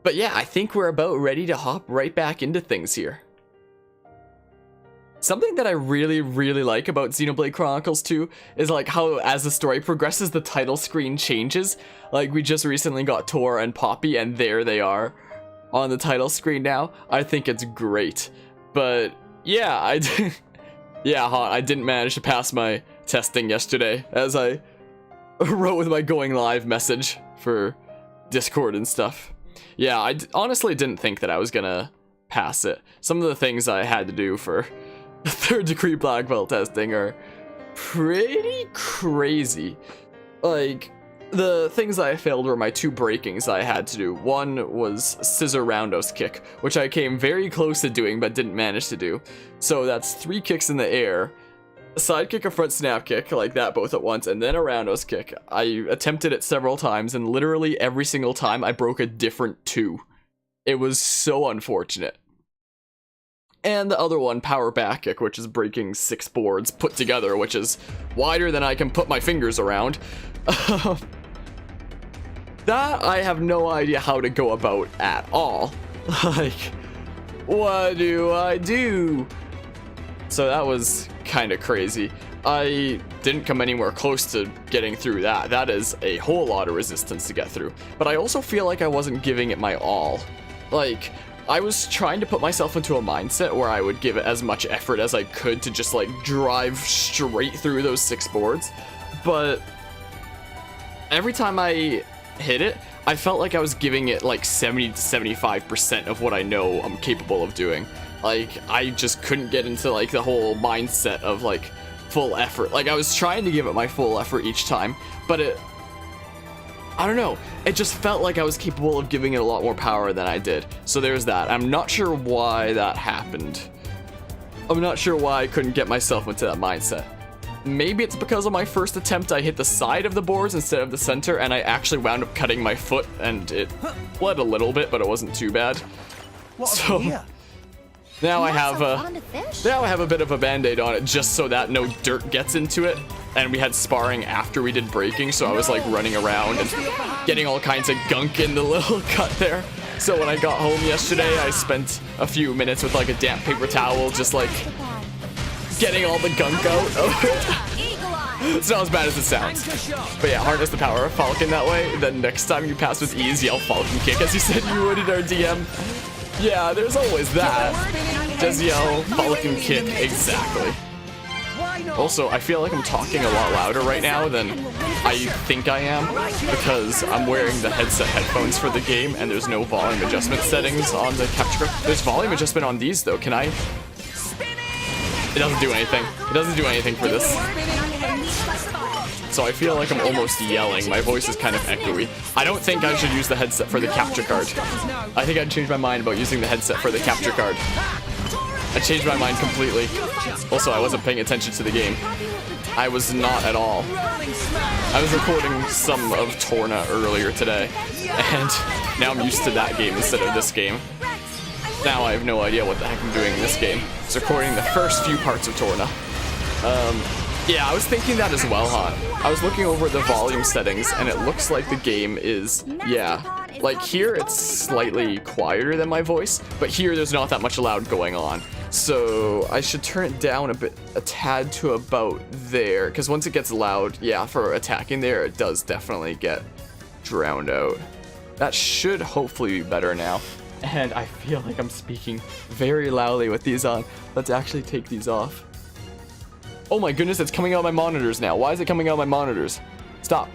But yeah, I think we're about ready to hop right back into things here. Something that I really, really like about Xenoblade Chronicles 2 is like how as the story progresses, the title screen changes. Like we just recently got Tora and Poppy and there they are on the title screen now. I think it's great. But yeah, I didn't manage to pass my testing yesterday as I wrote with my going live message for Discord and stuff. Yeah, I honestly didn't think that I was gonna pass it. Some of the things I had to do for third degree black belt testing are pretty crazy. Like, the things I failed were my 2 breakings I had to do. One was scissor roundhouse kick, which I came very close to doing but didn't manage to do. So that's 3 kicks in the air, a side kick, a front snap kick, like that both at once, and then a roundhouse kick. I attempted it several times, and literally every single time I broke a different 2. It was so unfortunate. And the other one, power back kick, which is breaking 6 boards put together, which is wider than I can put my fingers around. That I have no idea how to go about at all. Like, what do I do? So that was kind of crazy. I didn't come anywhere close to getting through that. That is a whole lot of resistance to get through. But I also feel like I wasn't giving it my all. Like, I was trying to put myself into a mindset where I would give it as much effort as I could to just like drive straight through those 6 boards. But every time I hit it, I felt like I was giving it like 70 to 75% of what I know I'm capable of doing. Like, I just couldn't get into like the whole mindset of like full effort. Like, I was trying to give it my full effort each time, but I don't know, it just felt like I was capable of giving it a lot more power than I did. So there's that. I'm not sure why that happened. I'm not sure why I couldn't get myself into that mindset. Maybe it's because of my first attempt I hit the side of the boards instead of the center, and I actually wound up cutting my foot, and it bled a little bit, but it wasn't too bad. So now I have a bit of a band-aid on it just so that no dirt gets into it. And we had sparring after we did breaking, so I was like running around and getting all kinds of gunk in the little cut there. So when I got home yesterday, I spent a few minutes with like a damp paper towel just like getting all the gunk out of it. It's not as bad as it sounds. But yeah, harness the power of Falcon that way. Then next time you pass with ease, yell Falcon kick as you said you would in our DM. Yeah, there's always that. Just yell Falcon kick, exactly. Also, I feel like I'm talking a lot louder right now than I think I am because I'm wearing the headset headphones for the game and there's no volume adjustment settings on the capture card. There's volume adjustment on these though, can I? It doesn't do anything. It doesn't do anything for this. So I feel like I'm almost yelling. My voice is kind of echoey. I don't think I should use the headset for the capture card. I think I'd change my mind about using the headset for the capture card. I changed my mind completely. Also, I wasn't paying attention to the game. I was not at all. I was recording some of Torna earlier today, and now I'm used to that game instead of this game. Now I have no idea what the heck I'm doing in this game. I was recording the first few parts of Torna. Yeah, I was thinking that as well, huh? I was looking over the volume settings, and it looks like the game is, yeah. Like here, it's slightly quieter than my voice, but here there's not that much loud going on. So I should turn it down a tad to about there, because once it gets loud, yeah, for attacking there, it does definitely get drowned out. That should hopefully be better now. And I feel like I'm speaking very loudly with these on. Let's actually take these off. Oh my goodness, it's coming out of my monitors now. Why is it coming out of my monitors? Stop.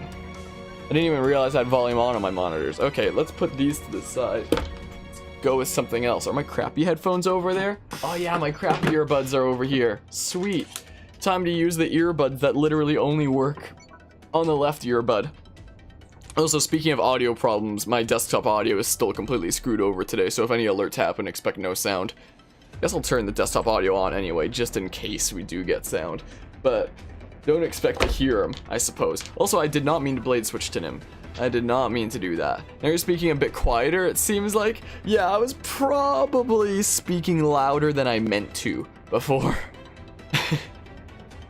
I didn't even realize I had volume on my monitors. Okay, let's put these to the side. Let's go with something else. Are my crappy headphones over there? Oh yeah, my crappy earbuds are over here. Sweet. Time to use the earbuds that literally only work on the left earbud. Also, speaking of audio problems, my desktop audio is still completely screwed over today, so if any alerts happen, expect no sound. Guess I'll turn the desktop audio on anyway, just in case we do get sound. But don't expect to hear him, I suppose. Also, I did not mean to blade switch to him. I did not mean to do that. Now you're speaking a bit quieter, it seems like. Yeah, I was probably speaking louder than I meant to before.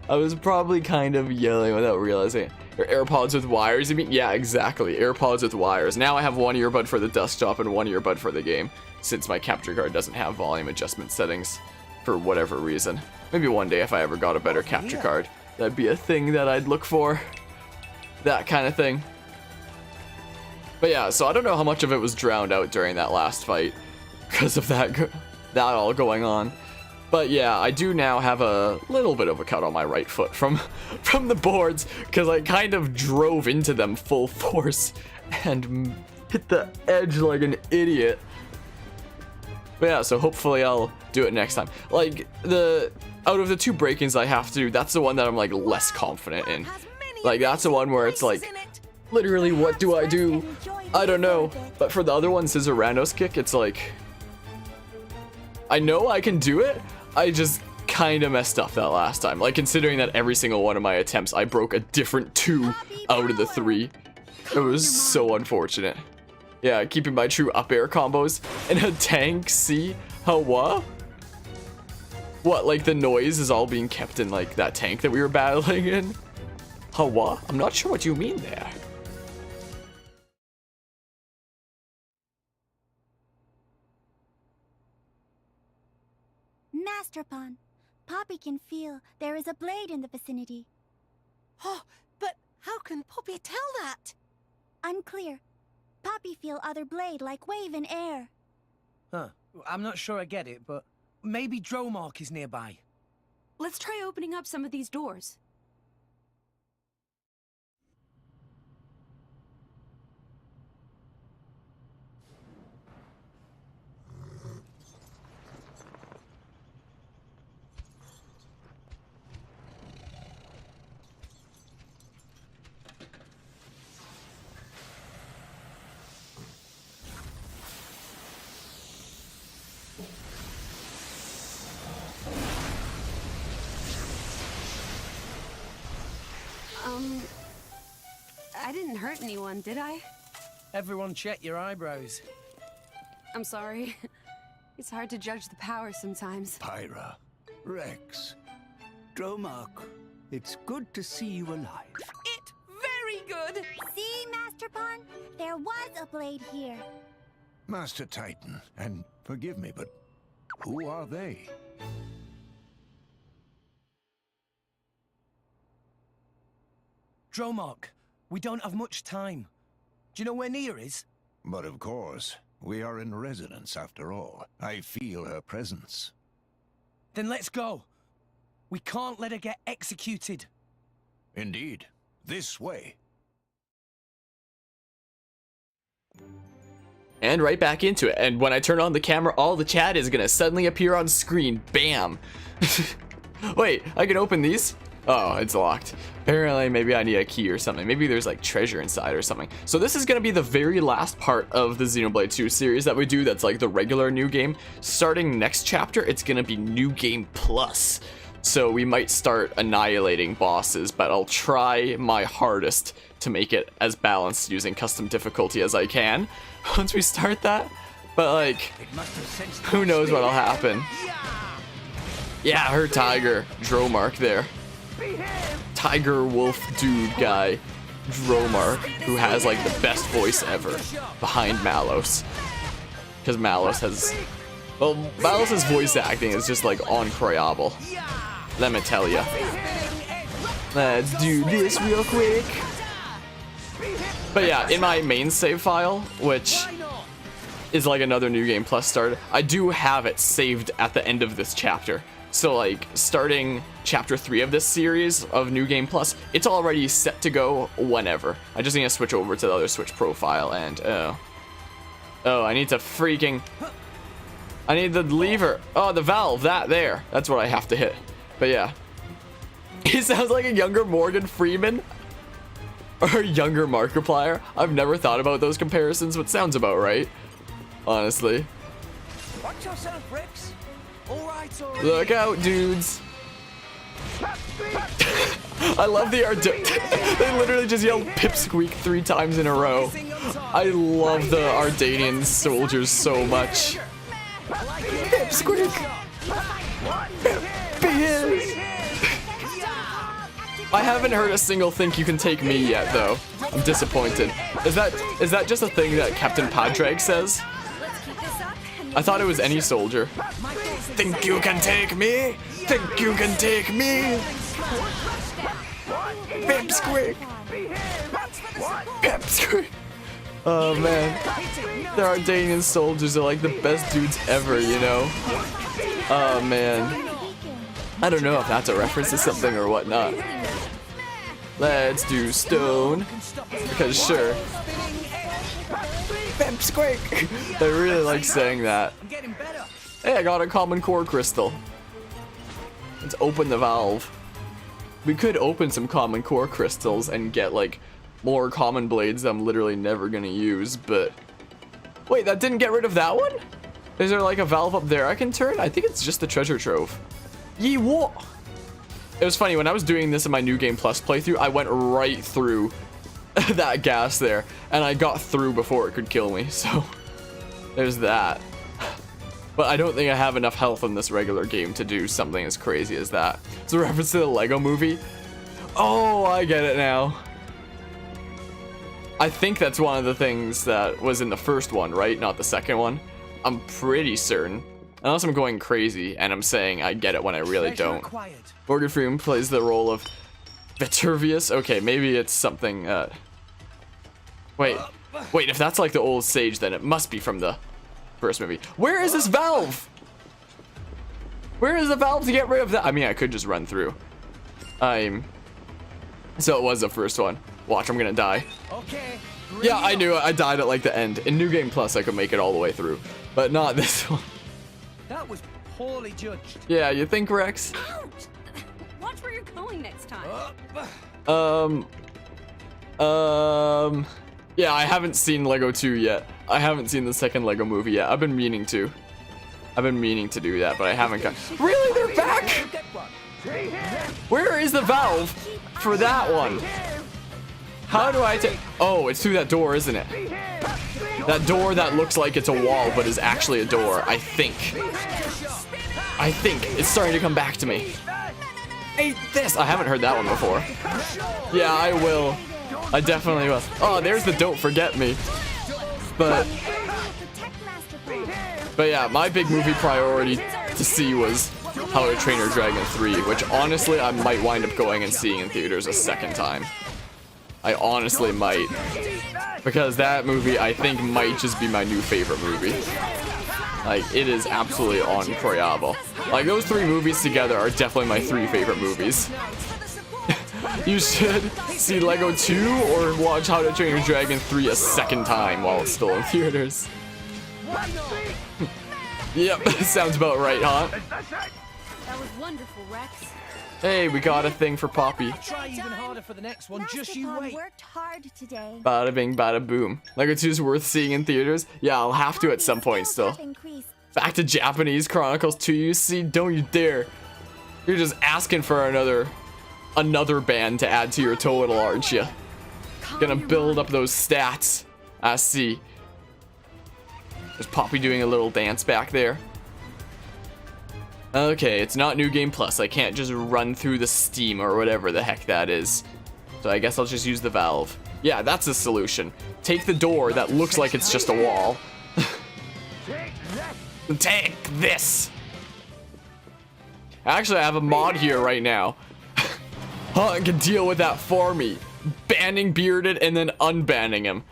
I was probably kind of yelling without realizing it. Or AirPods with wires, you mean? Yeah, exactly. AirPods with wires. Now I have one earbud for the desktop and one earbud for the game, since my capture card doesn't have volume adjustment settings for whatever reason. Maybe one day if I ever got a better capture card, that'd be a thing that I'd look for. That kind of thing. But yeah, so I don't know how much of it was drowned out during that last fight because of that all going on. But yeah, I do now have a little bit of a cut on my right foot from the boards because I kind of drove into them full force and hit the edge like an idiot. But yeah, so hopefully I'll do it next time. Like, out of the 2 break-ins I have to do, that's the one that I'm like less confident in. Like, that's the one where it's like, literally, what do I do? I don't know. But for the other one, Scissorando's kick, it's like, I know I can do it. I just kind of messed up that last time. Like, considering that every single one of my attempts, I broke a different 2 out of the 3. It was so unfortunate. Yeah, keeping my true up air combos in a tank. See how what? What, like the noise is all being kept in like that tank that we were battling in? How what? I'm not sure what you mean there. Master Pawn, Poppy can feel there is a blade in the vicinity. Oh, but how can Poppy tell that? Unclear. Poppy feel other blade like wave in air. Huh. I'm not sure I get it, but maybe Dromark is nearby. Let's try opening up some of these doors. I didn't hurt anyone, did I? Everyone check your eyebrows. I'm sorry. It's hard to judge the power sometimes. Pyra, Rex, Dromark, it's good to see you alive. It very good! See, Master Pawn? There was a blade here. Master Titan, and forgive me, but who are they? Dromark, we don't have much time. Do you know where Nia is? But of course, we are in residence after all. I feel her presence. Then let's go. We can't let her get executed. Indeed. This way. And right back into it. And when I turn on the camera, all the chat is gonna suddenly appear on screen. Bam. Wait, I can open these? Oh, it's locked. Apparently, maybe I need a key or something. Maybe there's like treasure inside or something. So this is gonna be the very last part of the Xenoblade 2 series that we do. That's like the regular new game. Starting next chapter, it's gonna be New Game Plus. So we might start annihilating bosses, but I'll try my hardest to make it as balanced using custom difficulty as I can once we start that. But like, who knows what'll happen. Yeah, her tiger, Dromark there. Tiger wolf dude guy, Dromark, who has like the best voice ever behind Malos. Because Malos has, well, Malos' voice acting is just like incroyable. Let me tell ya. Let's do this real quick. But yeah, in my main save file, which is like another New Game Plus start, I do have it saved at the end of this chapter. So like starting chapter 3 of this series of New Game Plus, it's already set to go whenever. I just need to switch over to the other Switch profile and oh, I need to freaking, I need the lever. Oh, the valve, that there. That's what I have to hit. But yeah, he sounds like a younger Morgan Freeman or a younger Markiplier. I've never thought about those comparisons, but sounds about right, honestly. Watch yourself, Rex. All right, Look out, dudes. I love the they literally just yelled pipsqueak 3 times in a row. I love the Ardainian soldiers so much. Pipsqueak. I haven't heard a single "think you can take me" yet, though. I'm disappointed. Is that just a thing that Captain Padraig says? I thought it was any soldier. Think you can take me? Think you can take me? Pipsqueak! Pipsqueak! Oh man, the Ardainian soldiers are like the best dudes ever, you know? Oh man. I don't know if that's a reference to something or whatnot. Let's do stone, because sure. Pipsqueak! I really like saying that. Hey, I got a common core crystal. Let's open the valve. We could open some common core crystals and get like more common blades that I'm literally never gonna use, but wait, that didn't get rid of that one? Is there like a valve up there I can turn? I think it's just the treasure trove. Yee what? It was funny when I was doing this in my New Game Plus playthrough, I went right through that gas there and I got through before it could kill me, so there's that. But I don't think I have enough health in this regular game to do something as crazy as that. It's a reference to the Lego movie. Oh, I get it now. I think that's one of the things that was in the first one, right? Not the second one. I'm pretty certain. Unless I'm going crazy and I'm saying I get it when I really don't. Morgan Freeman plays the role of Vitruvius. Okay, maybe it's something, Wait, if that's like the old sage, then it must be from the first movie. Where is this valve? Where is the valve to get rid of that? I mean, I could just run through. So it was the first one. Watch, I'm gonna die. Okay. Yeah, I knew it. I died at like the end. In New Game Plus, I could make it all the way through, but not this one. That was poorly judged. Yeah, you think, Rex? Ouch! Watch where you're going next time. Yeah, I haven't seen Lego 2 yet. I haven't seen the second Lego movie yet. I've been meaning to. I've been meaning to do that, but I haven't got. Really? They're back? Where is the valve for that one? How do I take? Oh, it's through that door, isn't it? That door that looks like it's a wall, but is actually a door, I think. I think it's starting to come back to me. Eat this! I haven't heard that one before. Yeah, I will. I definitely will. Oh, there's the don't forget me. But yeah, my big movie priority to see was How to Train Your Dragon 3, which honestly I might wind up going and seeing in theaters a second time. I honestly might. Because that movie, I think, might just be my new favorite movie. Like, it is absolutely incredible. Like, those three movies together are definitely my three favorite movies. You should see Lego 2 or watch How to Train Your Dragon 3 a second time while it's still in theaters. Yep, sounds about right, huh? That was wonderful, Rex. Hey, we got a thing for Poppy. Try even harder for the next one. Just you Master wait. worked hard today. Bada bing, bada boom. Lego 2 is worth seeing in theaters? Yeah, I'll have to at some point still. Back to Japanese Chronicles 2, you see? Don't you dare. You're just asking for another band to add to your total, aren't you? Gonna build up those stats. I see. There's Poppy doing a little dance back there. Okay, it's not New Game Plus. I can't just run through the Steam or whatever the heck that is. So I guess I'll just use the valve. Yeah, that's the solution. Take the door that looks like it's just a wall. Take this! Actually, I have a mod here right now. I can deal with that for me. Banning Bearded and then unbanning him.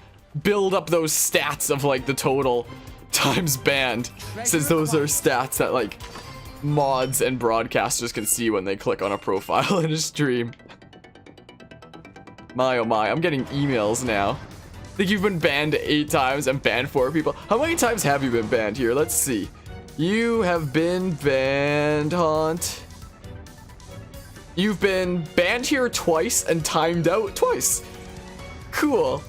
Build up those stats of like the total times banned. Since those are stats that like mods and broadcasters can see when they click on a profile in a stream. My oh my, I'm getting emails now. I think you've been banned 8 times and banned 4 people. How many times have you been banned here? Let's see. You have been banned, Haunt. You've been banned here twice and timed out twice. Cool.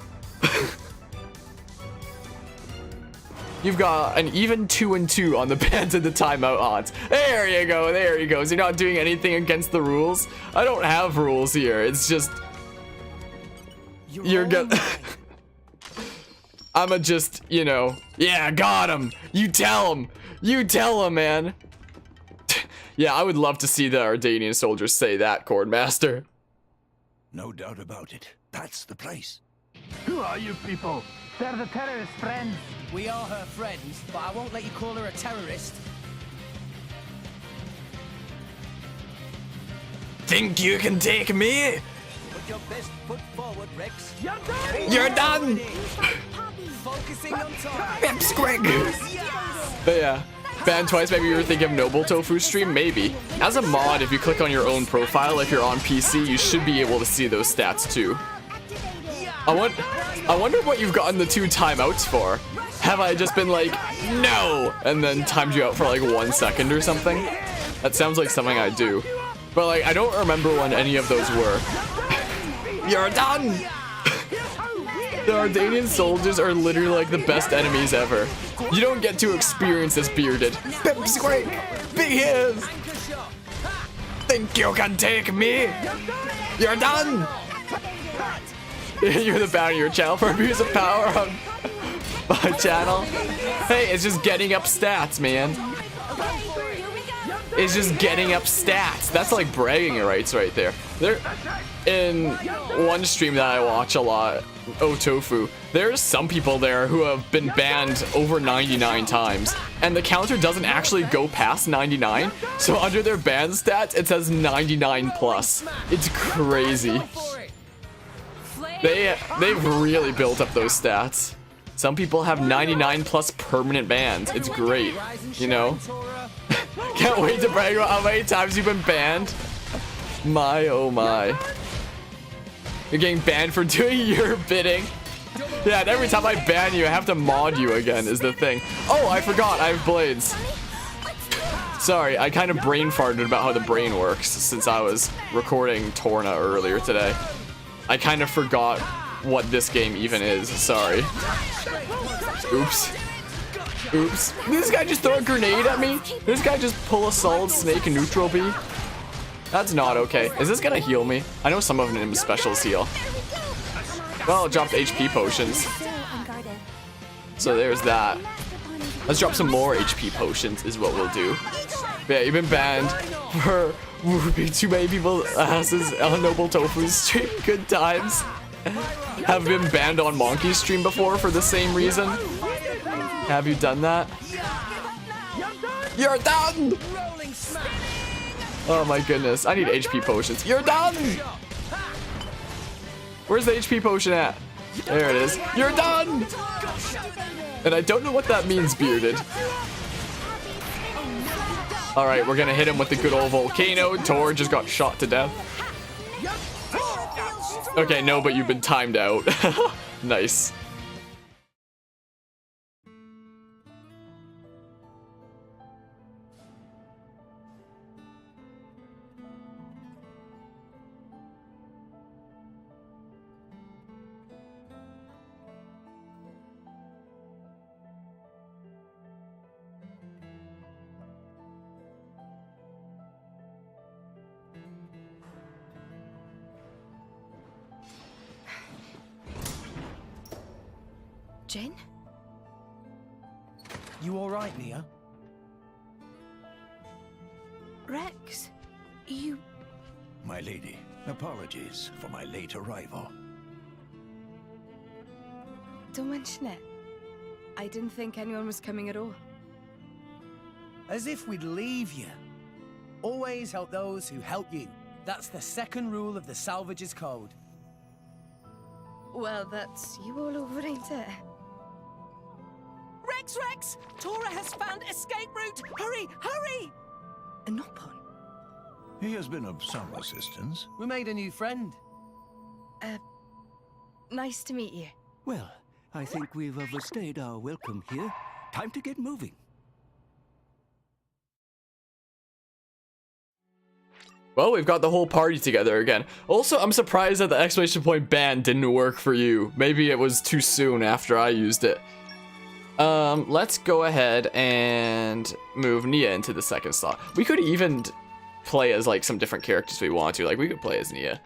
You've got an even 2 and 2 on the bans and the timeout odds. There you go, there he goes. You're not doing anything against the rules. I don't have rules here. It's just you're gonna. I'ma just, you know, yeah, got him. You tell him. You tell him, man. Yeah, I would love to see the Ardainian soldiers say that, Cordmaster. No doubt about it. That's the place. Who are you people? They're the terrorist friends. We are her friends, but I won't let you call her a terrorist. Think you can take me? Put your best foot forward, Rex. You're done! You're done! Focusing on time. But yeah, banned twice, maybe you were thinking of Noble Tofu stream? Maybe. As a mod, if you click on your own profile, if you're on PC, you should be able to see those stats too. I wonder what you've gotten the 2 timeouts for. Have I just been like, no, and then timed you out for like 1 second or something? That sounds like something I do. But like, I don't remember when any of those were. You're done! The Ardainian soldiers are literally like the best enemies ever. You don't get to experience this bearded. Pipsqueak! Be his! Think you can take me? You're done! You're the bounty your channel for abuse of power on my channel. Hey, it's just getting up stats, man. It's just getting up stats. That's like bragging rights right there. There, in one stream that I watch a lot, Tofu, there's some people there who have been banned over 99 times, and the counter doesn't actually go past 99. So under their ban stats, it says 99 plus. It's crazy. They've really built up those stats. Some people have 99 plus permanent bans. It's great, you know? Can't wait to brag about how many times you've been banned. My, oh my. You're getting banned for doing your bidding. Yeah, and every time I ban you, I have to mod you again, is the thing. Oh, I forgot, I have blades. Sorry, I kind of brain farted about how the brain works since I was recording Torna earlier today. I kind of forgot what this game even is. Sorry. Oops. Oops. Did this guy just throw a grenade at me? Did this guy just pull a solid snake and neutral B? That's not okay. Is this gonna heal me? I know some of them specials heal. Well, it dropped HP potions. So there's that. Let's drop some more HP potions is what we'll do. But yeah, you've been banned for whooping too many people's asses on Noble Tofu's stream. Good times. Have been banned on Monkey's stream before for the same reason. Have you done that? You're done! Oh my goodness, I need HP potions. You're done! Where's the HP potion at? There it is. You're done! And I don't know what that means, bearded. Alright, we're gonna hit him with the good old volcano. Tor just got shot to death. Okay, no, but you've been timed out. Nice. Jane? You alright, Nia? Rex, you... My lady, apologies for my late arrival. Don't mention it. I didn't think anyone was coming at all. As if we'd leave you. Always help those who help you. That's the second rule of the Salvage's Code. Well, that's you all over, ain't it? Rex! Tora has found escape route! Hurry, hurry! A Nopon? He has been of some assistance. We made a new friend. Nice to meet you. Well, I think we've overstayed our welcome here. Time to get moving. Well, we've got the whole party together again. Also, I'm surprised that the exclamation point ban didn't work for you. Maybe it was too soon after I used it. Let's go ahead and move Nia into the second slot. We could even play as like some different characters we want to. Like we could play as Nia.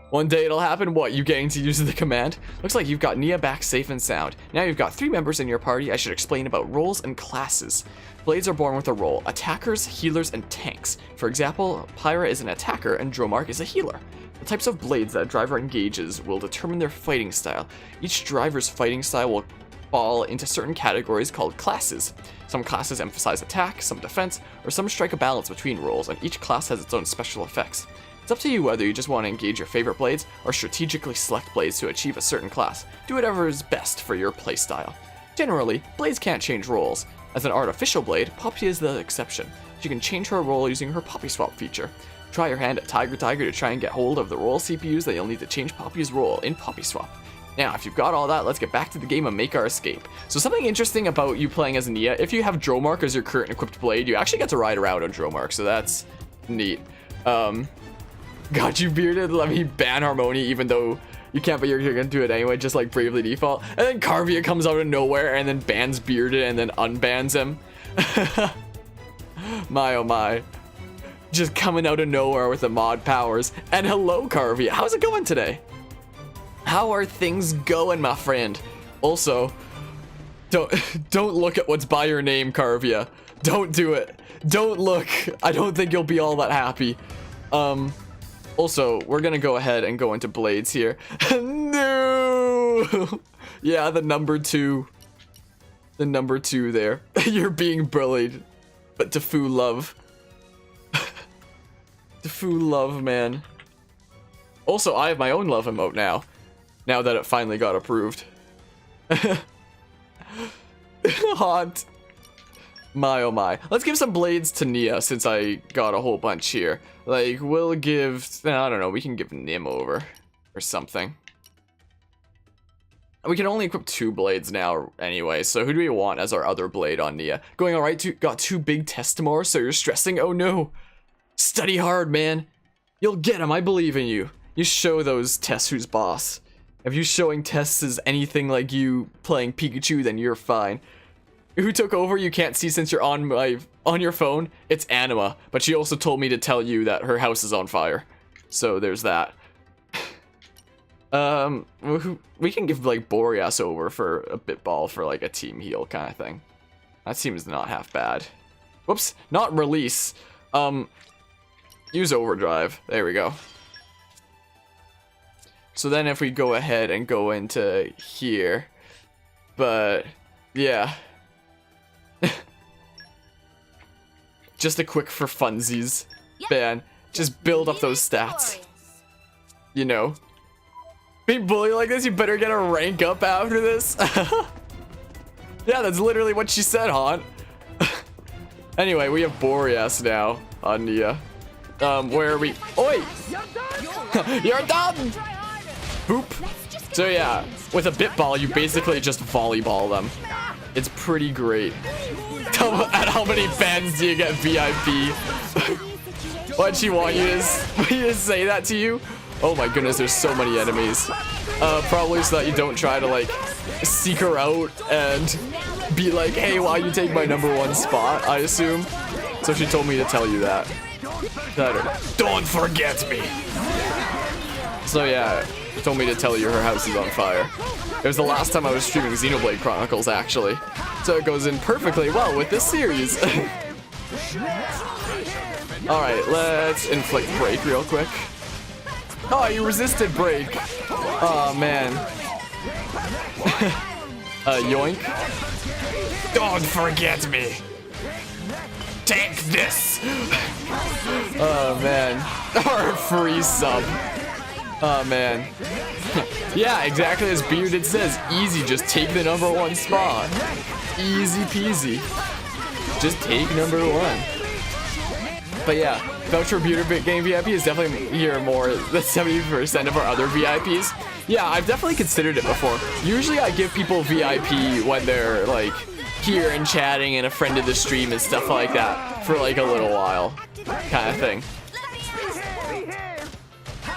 One day it'll happen. What, you getting to use the command? Looks like you've got Nia back safe and sound. Now you've got 3 members in your party. I should explain about roles and classes. Blades are born with a role: attackers, healers, and tanks. For example, Pyra is an attacker and Dromark is a healer. The types of blades that a driver engages will determine their fighting style. Each driver's fighting style will fall into certain categories called classes. Some classes emphasize attack, some defense, or some strike a balance between roles, and each class has its own special effects. It's up to you whether you just want to engage your favorite blades or strategically select blades to achieve a certain class. Do whatever is best for your playstyle. Generally, blades can't change roles. As an artificial blade, Poppy is the exception. She can change her role using her Poppy Swap feature. Try your hand at Tiger to try and get hold of the role CPUs that you'll need to change Poppy's role in Poppy Swap. Now, if you've got all that, let's get back to the game and make our escape. So something interesting about you playing as Nia, if you have Dromark as your current equipped blade, you actually get to ride around on Dromark, so that's neat. Got you bearded, let me ban Harmonia even though you can't, but you're gonna do it anyway, just like Bravely Default. And then Carvia comes out of nowhere and then bans Bearded and then unbans him. My oh my. Just coming out of nowhere with the mod powers. And hello Carvia, how's it going today? How are things going, my friend? Also, don't look at what's by your name, Carvia. Don't do it. Don't look. I don't think you'll be all that happy. Also, we're gonna go ahead and go into blades here. No! Yeah, the number 2. The number 2 there. You're being bullied. But Tephra love. Tephra love, man. Also, I have my own love emote now. Now that it finally got approved. Haunt. My oh my. Let's give some blades to Nia since I got a whole bunch here. Like, we'll give... I don't know, we can give Nim over. Or something. We can only equip 2 blades now anyway, so who do we want as our other blade on Nia? Going alright, got 2 big tests tomorrow, so you're stressing? Oh no! Study hard, man! You'll get him, I believe in you. You show those tests who's boss. If you showing tests is anything like you playing Pikachu, then you're fine. Who took over? You can't see since you're on your phone. It's Anima, but she also told me to tell you that her house is on fire. So there's that. We can give like Boreas over for a bit ball for like a team heal kind of thing. That seems not half bad. Whoops, not release. Use overdrive. There we go. So then if we go ahead and go into here, but yeah. Just a quick for funsies, man. Just build up those stats. You know. Being bullied like this, you better get a rank up after this. Yeah, that's literally what she said, Haunt. Anyway, we have Boreas now on Nia. Where are we? Oi! You're done! Boop. So yeah, with a bit ball, you basically just volleyball them. It's pretty great. At how many fans do you get VIP? Why'd she want you to say that to you? Oh my goodness, there's so many enemies. Probably so that you don't try to like seek her out and be like, hey, why you take my #1 spot, I assume. So she told me to tell you that. Don't forget me. So yeah, she told me to tell you her house is on fire. It was the last time I was streaming Xenoblade Chronicles, actually. So it goes in perfectly well with this series. Alright, let's inflict break real quick. Oh, you resisted break. Oh, man. Yoink. Don't forget me. Take this. Oh, man. Or free sub. Oh, man. Yeah, exactly as Bearded says. Easy, just take the #1 spot. Easy peasy. Just take #1. But yeah, Voucher Bearded Game VIP is definitely here more than 70% of our other VIPs. Yeah, I've definitely considered it before. Usually I give people VIP when they're like here and chatting and a friend of the stream and stuff like that for like a little while kind of thing.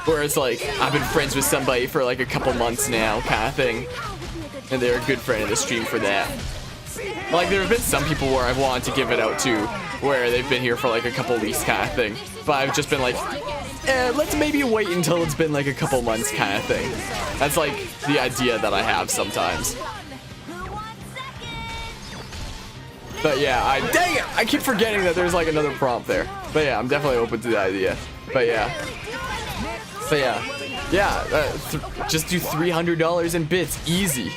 Whereas like, I've been friends with somebody for like a couple months now kind of thing. And they're a good friend of the stream for that. Like, there have been some people where I've wanted to give it out to, where they've been here for like a couple weeks kind of thing. But I've just been like, let's maybe wait until it's been like a couple months kind of thing. That's like the idea that I have sometimes. But yeah, dang it! I keep forgetting that there's like another prompt there. But yeah, I'm definitely open to the idea. But yeah. But just do $300 in bits, easy.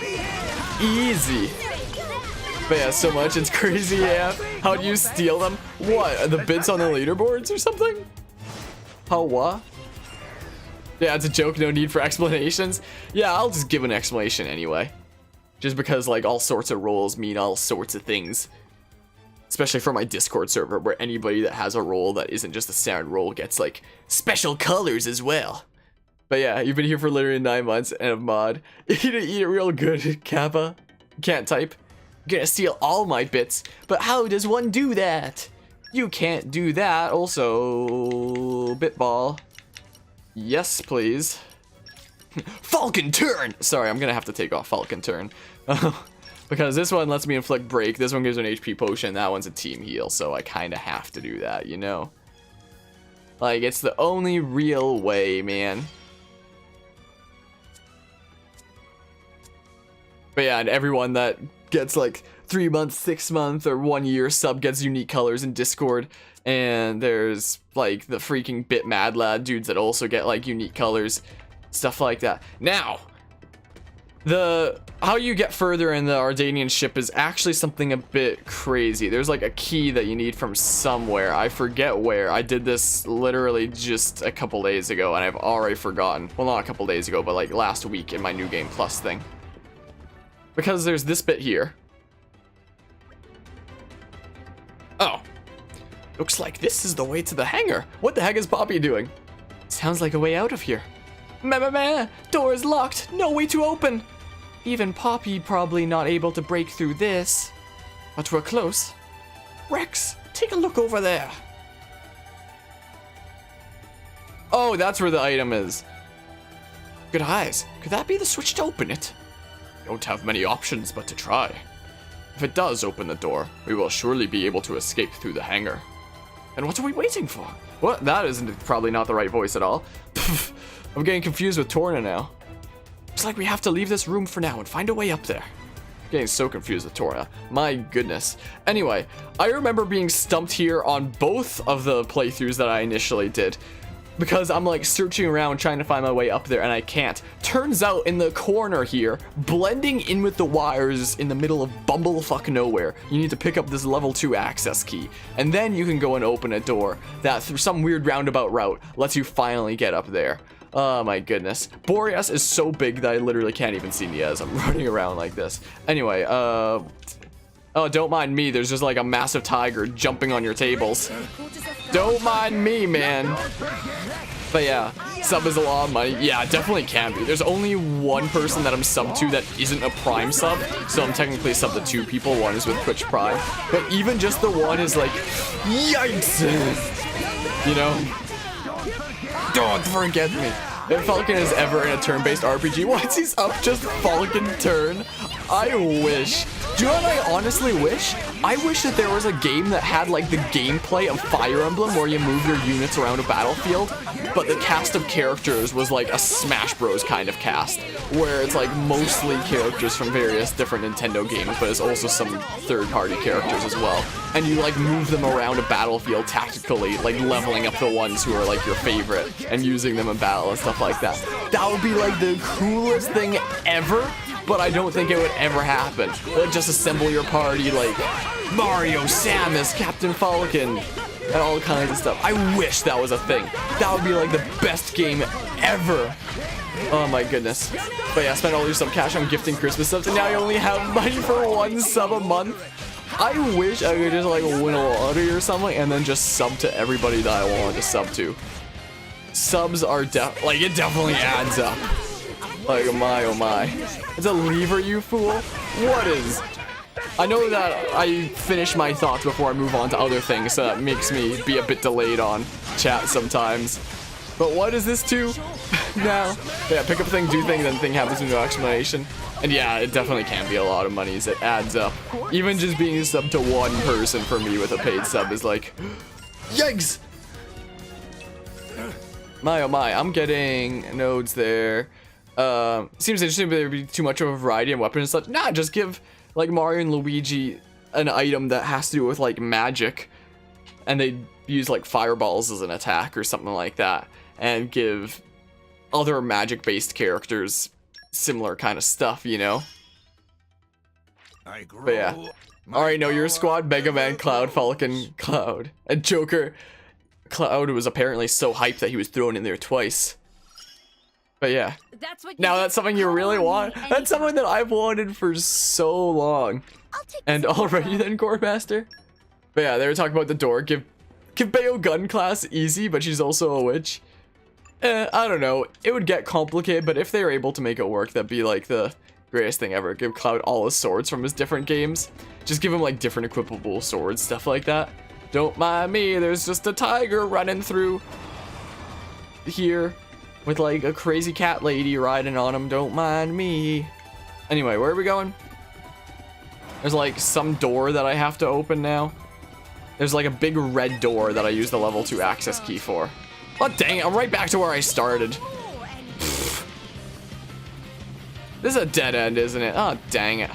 But yeah, so much, it's crazy. Yeah, how do you steal them? What, the bits on the leaderboards or something? How what? Yeah, it's a joke, no need for explanations. Yeah, I'll just give an explanation anyway. Just because like all sorts of roles mean all sorts of things. Especially for my Discord server, where anybody that has a role that isn't just a standard role gets like special colors as well. But yeah, you've been here for literally 9 months and have mod. Eat it real good, Kappa. Can't type. Gonna steal all my bits, but how does one do that? You can't do that. Also, Bitball. Yes, please. Falcon turn! Sorry, I'm gonna have to take off Falcon turn. Because this one lets me inflict break, this one gives an HP potion, that one's a team heal, so I kinda have to do that, you know? Like, it's the only real way, man. But yeah, and everyone that gets like 3 months, 6 month, or 1 year sub gets unique colors in Discord. And there's like the freaking Bit Mad Lad dudes that also get like unique colors, stuff like that. Now, how you get further in the Ardainian ship is actually something a bit crazy. There's like a key that you need from somewhere. I forget where. I did this literally just a couple days ago and I've already forgotten. Well, not a couple days ago, but like last week in my New Game Plus thing. Because there's this bit here. Oh. Looks like this is the way to the hangar. What the heck is Poppy doing? Sounds like a way out of here. Meh. Door is locked. No way to open. Even Poppy probably not able to break through this. But we're close. Rex, take a look over there. Oh, that's where the item is. Good eyes. Could that be the switch to open it? Don't have many options but to try. If it does open the door, we will surely be able to escape through the hangar. And what are we waiting for? What? That isn't probably not the right voice at all. I'm getting confused with Torna now. Looks like we have to leave this room for now and find a way up there. Getting so confused with Tora. My goodness. Anyway, I remember being stumped here on both of the playthroughs that I initially did. Because I'm like searching around trying to find my way up there and I can't. Turns out in the corner here, blending in with the wires in the middle of bumblefuck nowhere, you need to pick up this level 2 access key. And then you can go and open a door that through some weird roundabout route lets you finally get up there. Oh my goodness. Boreas is so big that I literally can't even see me as I'm running around like this. Anyway, oh, don't mind me. There's just like a massive tiger jumping on your tables. Don't mind me, man. But yeah, sub is a lot of money. Yeah, it definitely can be. There's only one person that I'm sub to that isn't a Prime sub. So I'm technically sub to 2 people. One is with Twitch Prime. But even just the one is like, yikes. You know? Don't forget me. If Falcon is ever in a turn-based RPG, once he's up, just Falcon turn. I wish. Do you know what I honestly wish? I wish that there was a game that had like the gameplay of Fire Emblem where you move your units around a battlefield, but the cast of characters was like a Smash Bros kind of cast, where it's like mostly characters from various different Nintendo games, but it's also some third-party characters as well. And you like move them around a battlefield tactically, like leveling up the ones who are like your favorite and using them in battle and stuff like that. That would be like the coolest thing ever. But I don't think it would ever happen. Like, just assemble your party like Mario, Samus, Captain Falcon, and all kinds of stuff. I wish that was a thing. That would be like the best game ever. Oh my goodness. But yeah, spend all your sub cash on gifting Christmas subs, and now you only have money for 1 sub a month. I wish I could just like win a lottery or something and then just sub to everybody that I wanted to sub to. Subs are it definitely adds up. Like, oh my. It's a lever, you fool? What is? I know that I finish my thoughts before I move on to other things, so that makes me be a bit delayed on chat sometimes. But what is this to? Now? Yeah, pick up thing, do thing, then thing happens with no explanation. And yeah, it definitely can be a lot of money, it adds up. Even just being a sub to 1 person for me with a paid sub is like, yikes! My oh my, I'm getting nodes there. Seems interesting, but there'd be too much of a variety in weapons and such. Nah, just give like Mario and Luigi an item that has to do with like magic, and they use like fireballs as an attack or something like that, and give other magic-based characters, similar kind of stuff, you know? But yeah. Alright, know your squad, Mega Man, Cloud, Falcon, Cloud. And Joker. Cloud was apparently so hyped that he was thrown in there twice. But yeah. Now that's something you really want? That's something that I've wanted for so long. And already then, Core Master? But yeah, they were talking about the door. Give Bayo gun class easy, but she's also a witch. I don't know. It would get complicated, but if they were able to make it work, that'd be like the greatest thing ever. Give Cloud all his swords from his different games. Just give him like different equipable swords, stuff like that. Don't mind me, there's just a tiger running through here with like a crazy cat lady riding on him. Don't mind me. Anyway, where are we going? There's like some door that I have to open now. There's like a big red door that I use the level 2 access key for. Oh dang it, I'm right back to where I started. This is a dead end, isn't it? Oh, dang it.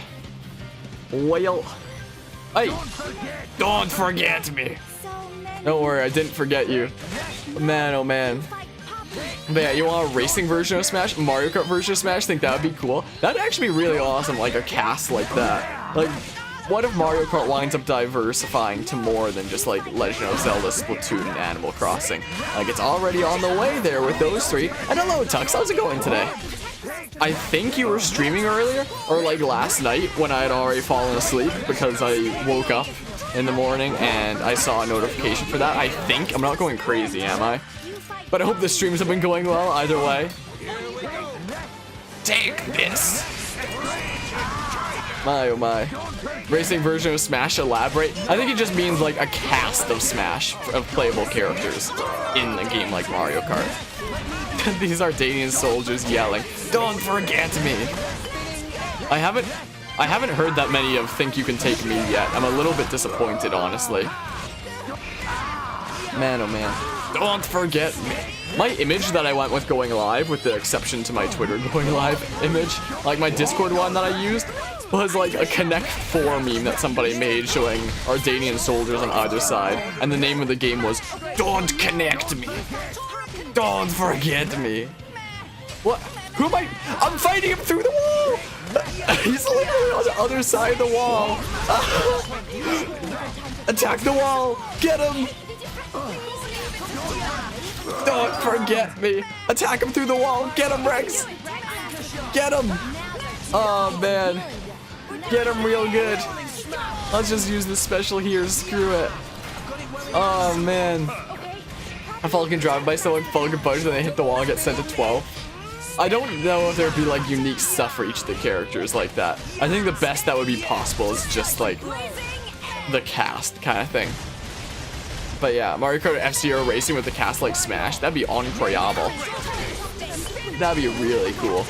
Well, hey, don't forget me. Don't worry, I didn't forget you. Man, oh man. But yeah, you want a racing version of Smash? Mario Kart version of Smash? Think that would be cool? That'd actually be really awesome, like a cast like that. Like, what if Mario Kart winds up diversifying to more than just like Legend of Zelda, Splatoon, and Animal Crossing? Like, it's already on the way there with those three. And hello, Tux, how's it going today? I think you were streaming earlier, or like last night when I had already fallen asleep because I woke up in the morning and I saw a notification for that. I think. I'm not going crazy, am I? But I hope the streams have been going well either way. Take this! My oh my. Racing version of Smash, elaborate? I think it just means like a cast of Smash of playable characters in a game like Mario Kart. These Ardainian soldiers yelling, "Don't forget me!" I haven't heard that many of "Think You Can Take Me" yet. I'm a little bit disappointed, honestly. Man, oh man. Don't forget me. My image that I went with going live, with the exception to my Twitter going live image, like my Discord one that I used, was like a Connect 4 meme that somebody made showing Ardainian soldiers on either side, and the name of the game was "Don't Connect Me." Don't forget me. What? Who am I? I'm fighting him through the wall! He's literally on the other side of the wall. Attack the wall! Get him! Don't forget me. Attack him through the wall. Get him, Rex. Get him. Oh, man. Get him real good. Let's just use this special here. Screw it. Oh, man. A Falcon drive by someone, Falcon punch, then they hit the wall and get sent to 12. I don't know if there'd be like unique stuff for each of the characters like that. I think the best that would be possible is just like the cast kind of thing. But yeah, Mario Kart F-Zero racing with the cast like Smash, that'd be incredible. That'd be really cool.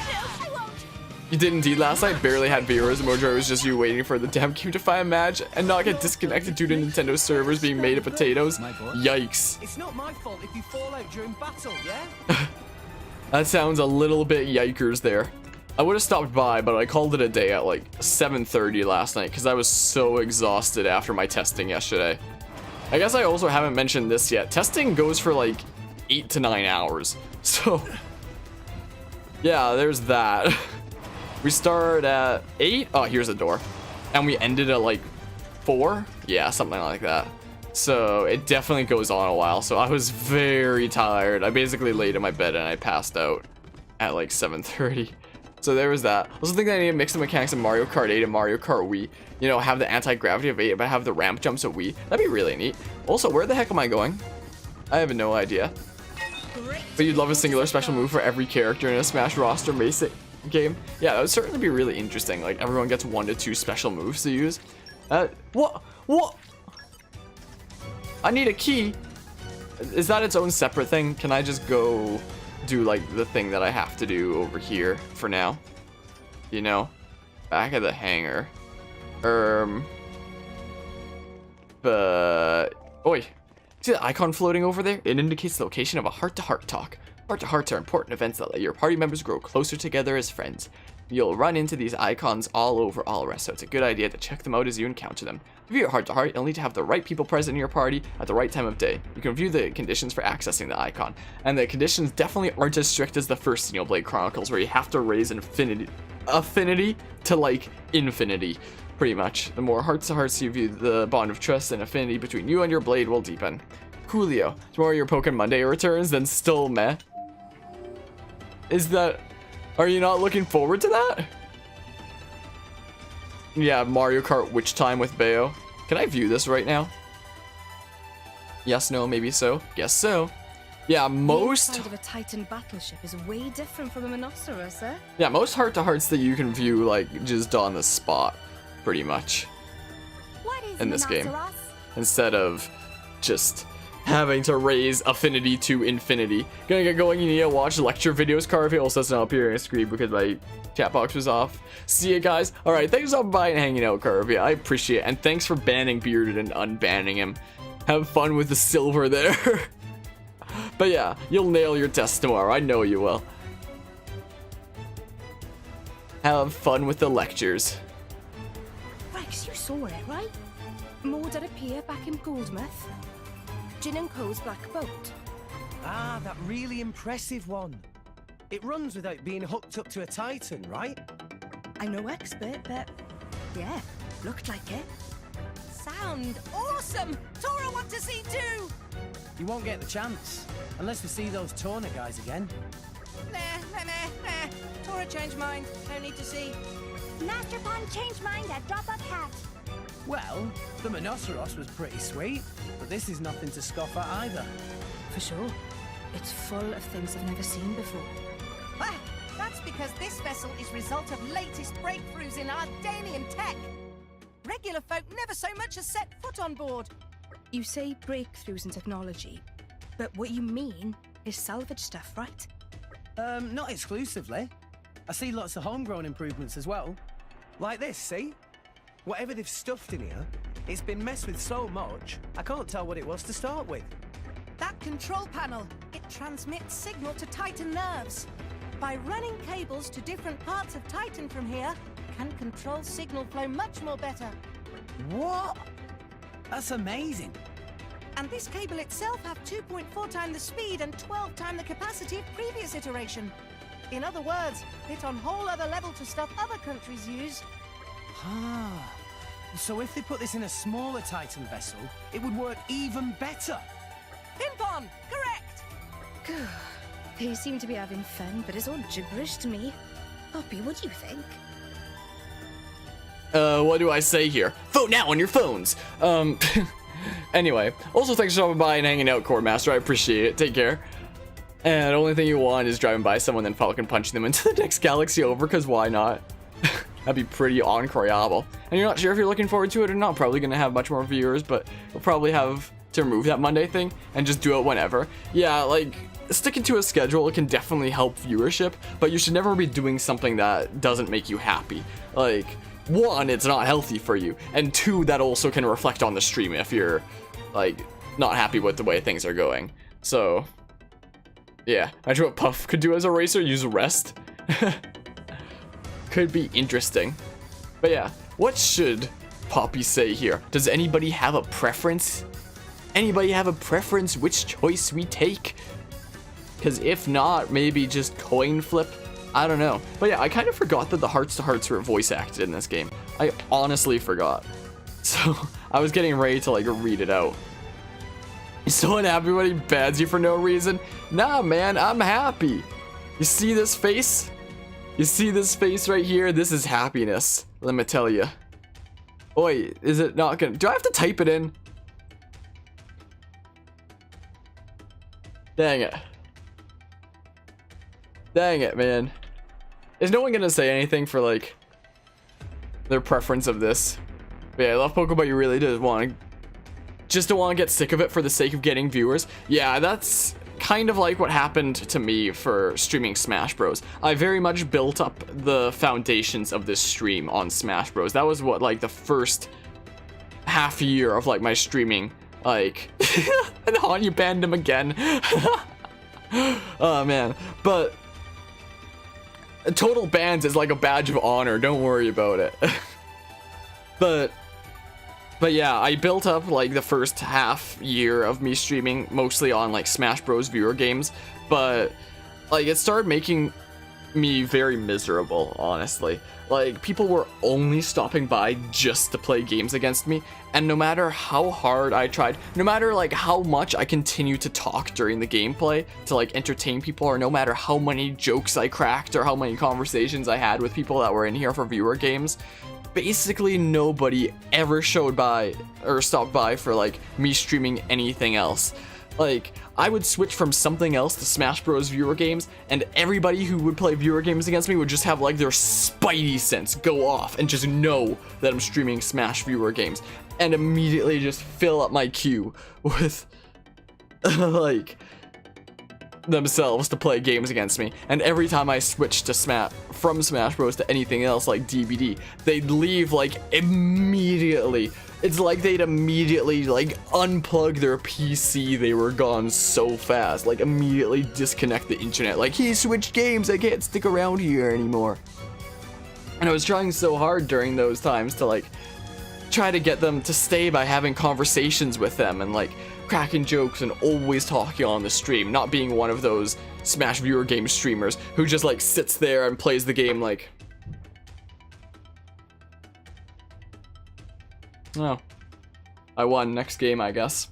You did indeed last night, barely had viewers. Mojo, it was just you waiting for the damn game to find a match and not get disconnected due to Nintendo servers being made of potatoes. Yikes. It's not my fault if you fall out during battle, yeah? That sounds a little bit yikers there. I would have stopped by, but I called it a day at like 7:30 last night because I was so exhausted after my testing yesterday. I guess I also haven't mentioned this yet. Testing goes for like 8 to 9 hours. So, yeah, there's that. We start at 8. Oh, here's a door. And we ended at like 4. Yeah, something like that. So it definitely goes on a while. So I was very tired. I basically laid in my bed and I passed out at like 7:30. So there was that. I also think that I need to mix the mechanics of Mario Kart 8 and Mario Kart Wii. You know, have the anti-gravity of 8, but have the ramp jumps of Wii. That'd be really neat. Also, where the heck am I going? I have no idea. But you'd love a singular special move for every character in a Smash roster basic game. Yeah, that would certainly be really interesting. Like, everyone gets 1 to 2 special moves to use. What? I need a key. Is that its own separate thing? Can I just go do like the thing that I have to do over here for now? You know, back of the hangar. But oi, see the icon floating over there? It indicates the location of a heart-to-heart talk. Heart-to-hearts are important events that let your party members grow closer together as friends. You'll run into these icons all over Alra, so it's a good idea to check them out as you encounter them. To view your heart-to-heart, you'll need to have the right people present in your party at the right time of day. You can view the conditions for accessing the icon, and the conditions definitely aren't as strict as the first Xenoblade Chronicles, where you have to raise affinity to, like, infinity, pretty much. The more hearts-to-hearts you view, the bond of trust and affinity between you and your blade will deepen. Coolio. Tomorrow your Pokemon Monday returns, then still meh. Are you not looking forward to that? Yeah, Mario Kart Witch Time with Bayo. Can I view this right now? Yes, no, maybe so. Guess so. Yeah, most... The inside of a Titan battleship is way different from a Monoceros, eh? Yeah, most heart-to-hearts that you can view, like, just on the spot, pretty much. What is in this game. Monoceros? Instead of just having to raise affinity to infinity. Gonna get going, you need to watch lecture videos. Carvey also doesn't appear on screen because my chat box was off. See you guys. Alright, thanks for stopping by and hanging out, Carvey. I appreciate it. And thanks for banning Bearded and unbanning him. Have fun with the silver there. But yeah, you'll nail your test tomorrow. I know you will. Have fun with the lectures. Rex, you saw it, right? More did appear back in Goldmouth. Jin and Co's Black Boat. Ah, that really impressive one. It runs without being hooked up to a Titan, right? I'm no expert, but yeah, looked like it. Sound awesome! Tora want to see too! You won't get the chance, unless we see those Torna guys again. Nah. Tora changed mind. No need to see. Master Pond changed mind at drop-up hat. Well, the Monoceros was pretty sweet, but this is nothing to scoff at either. For sure. It's full of things I've never seen before. Ah, that's because this vessel is result of latest breakthroughs in Ardainian tech. Regular folk never so much as set foot on board. You say breakthroughs in technology, but what you mean is salvage stuff, right? Not exclusively. I see lots of homegrown improvements as well. Like this, see? Whatever they've stuffed in here, it's been messed with so much, I can't tell what it was to start with. That control panel, it transmits signal to Titan nerves. By running cables to different parts of Titan from here, can control signal flow much more better. What? That's amazing. And this cable itself have 2.4 times the speed and 12 times the capacity of previous iteration. In other words, hit on whole other level to stuff other countries use. Ah, so if they put this in a smaller Titan vessel, it would work even better. Ping-pong, correct! They seem to be having fun, but it's all gibberish to me. Poppy, what do you think? What do I say here? Vote now on your phones! Anyway, also thanks for stopping by and hanging out, Core Master. I appreciate it. Take care. And the only thing you want is driving by someone, then Falcon punching them into the next galaxy over, because why not? That'd be pretty incroyable. And you're not sure if you're looking forward to it or not. Probably gonna have much more viewers, but we'll probably have to remove that Monday thing and just do it whenever. Yeah, like, sticking to a schedule can definitely help viewership, but you should never be doing something that doesn't make you happy. Like, one, it's not healthy for you, and two, that also can reflect on the stream if you're, like, not happy with the way things are going. So, yeah. Imagine what Puff could do as a racer, use rest. Could be interesting. But yeah, what should Poppy say here? Does anybody have a preference? Anybody have a preference which choice we take? Because if not, maybe just coin flip? I don't know. But yeah, I kind of forgot that the hearts-to-hearts were voice acted in this game. I honestly forgot. So, I was getting ready to, like, read it out. You still unhappy when he bans you for no reason? Nah, man, I'm happy. You see this face? You see this face right here? This is happiness. Let me tell you. Oi, is it not gonna... Do I have to type it in? Dang it. Dang it, man. Is no one gonna say anything for, like, their preference of this? But yeah, I love Pokemon. You really just don't want to get sick of it for the sake of getting viewers. Yeah, that's kind of like what happened to me for streaming Smash Bros. I very much built up the foundations of this stream on Smash Bros. That was what, like, the first half year of, like, my streaming, like, and Han, you banned him again. Oh man, but total bans is like a badge of honor. Don't worry about it. but yeah, I built up like the first half year of me streaming mostly on like Smash Bros viewer games, but like it started making me very miserable, honestly. Like, people were only stopping by just to play games against me, and no matter how hard I tried, no matter like how much I continued to talk during the gameplay to like entertain people, or no matter how many jokes I cracked or how many conversations I had with people that were in here for viewer games, basically nobody ever showed by or stopped by for like me streaming anything else. Like, I would switch from something else to Smash Bros viewer games, and everybody who would play viewer games against me would just have like their spidey sense go off and just know that I'm streaming Smash viewer games, and immediately just fill up my queue with like themselves to play games against me. And every time I switched to from Smash Bros to anything else like DBD, they'd leave like immediately. It's like they'd immediately like unplug their PC. They were gone so fast, like immediately disconnect the internet. Like, he switched games, I can't stick around here anymore. And I was trying so hard during those times to like try to get them to stay by having conversations with them and like cracking jokes and always talking on the stream, not being one of those Smash viewer game streamers who just like sits there and plays the game like, oh, I won, next game I guess.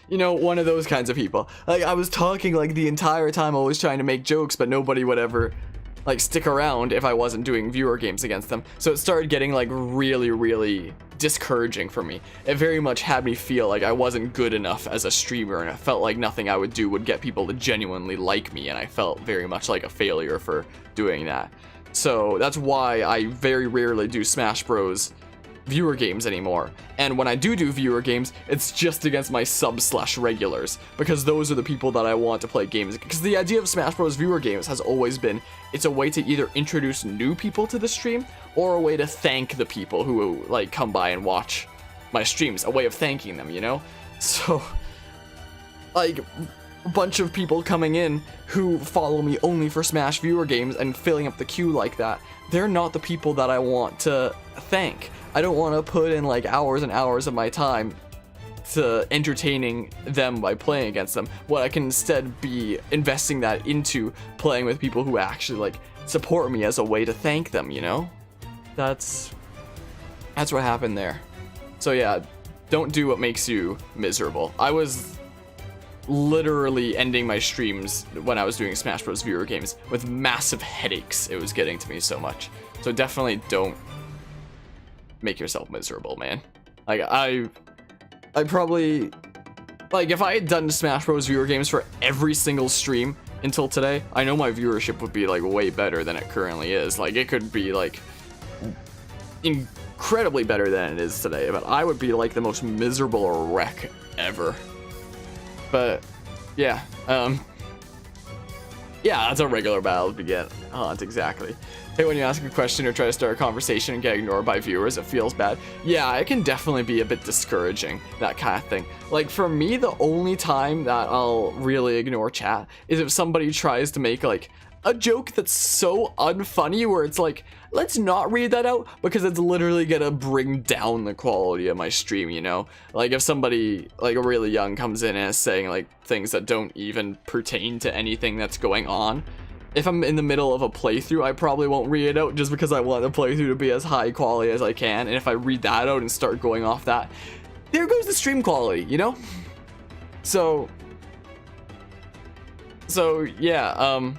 You know, one of those kinds of people. Like, I was talking like the entire time, always trying to make jokes, but nobody would ever like stick around if I wasn't doing viewer games against them. So it started getting like really discouraging for me. It very much had me feel like I wasn't good enough as a streamer, and I felt like nothing I would do would get people to genuinely like me, and I felt very much like a failure for doing that. So that's why I very rarely do Smash Bros viewer games anymore. And when I do viewer games, it's just against my sub/regulars, because those are the people that I want to play games. Because the idea of Smash Bros viewer games has always been, it's a way to either introduce new people to the stream, or a way to thank the people who like come by and watch my streams, a way of thanking them, you know? So like a bunch of people coming in who follow me only for Smash viewer games and filling up the queue like that, they're not the people that I want to thank. I don't want to put in like hours and hours of my time to entertaining them by playing against them. What I can instead be investing that into playing with people who actually like support me as a way to thank them, you know? That's what happened there. So yeah, don't do what makes you miserable. I was literally ending my streams when I was doing Smash Bros viewer games with massive headaches. It was getting to me so much. So definitely don't make yourself miserable, man. Like, I probably, like, if I had done Smash Bros viewer games for every single stream until today, I know my viewership would be like way better than it currently is. Like, it could be like incredibly better than it is today, but I would be like the most miserable wreck ever. But yeah, yeah, that's a regular battle to begin. Oh, that's exactly. Hey, when you ask a question or try to start a conversation and get ignored by viewers, it feels bad. Yeah, it can definitely be a bit discouraging, that kind of thing. Like, for me, the only time that I'll really ignore chat is if somebody tries to make, like, a joke that's so unfunny where it's like, let's not read that out because it's literally gonna bring down the quality of my stream, you know? Like, if somebody, like, really young comes in and is saying, like, things that don't even pertain to anything that's going on, if I'm in the middle of a playthrough, I probably won't read it out just because I want the playthrough to be as high quality as I can. And if I read that out and start going off that, there goes the stream quality, you know? So yeah,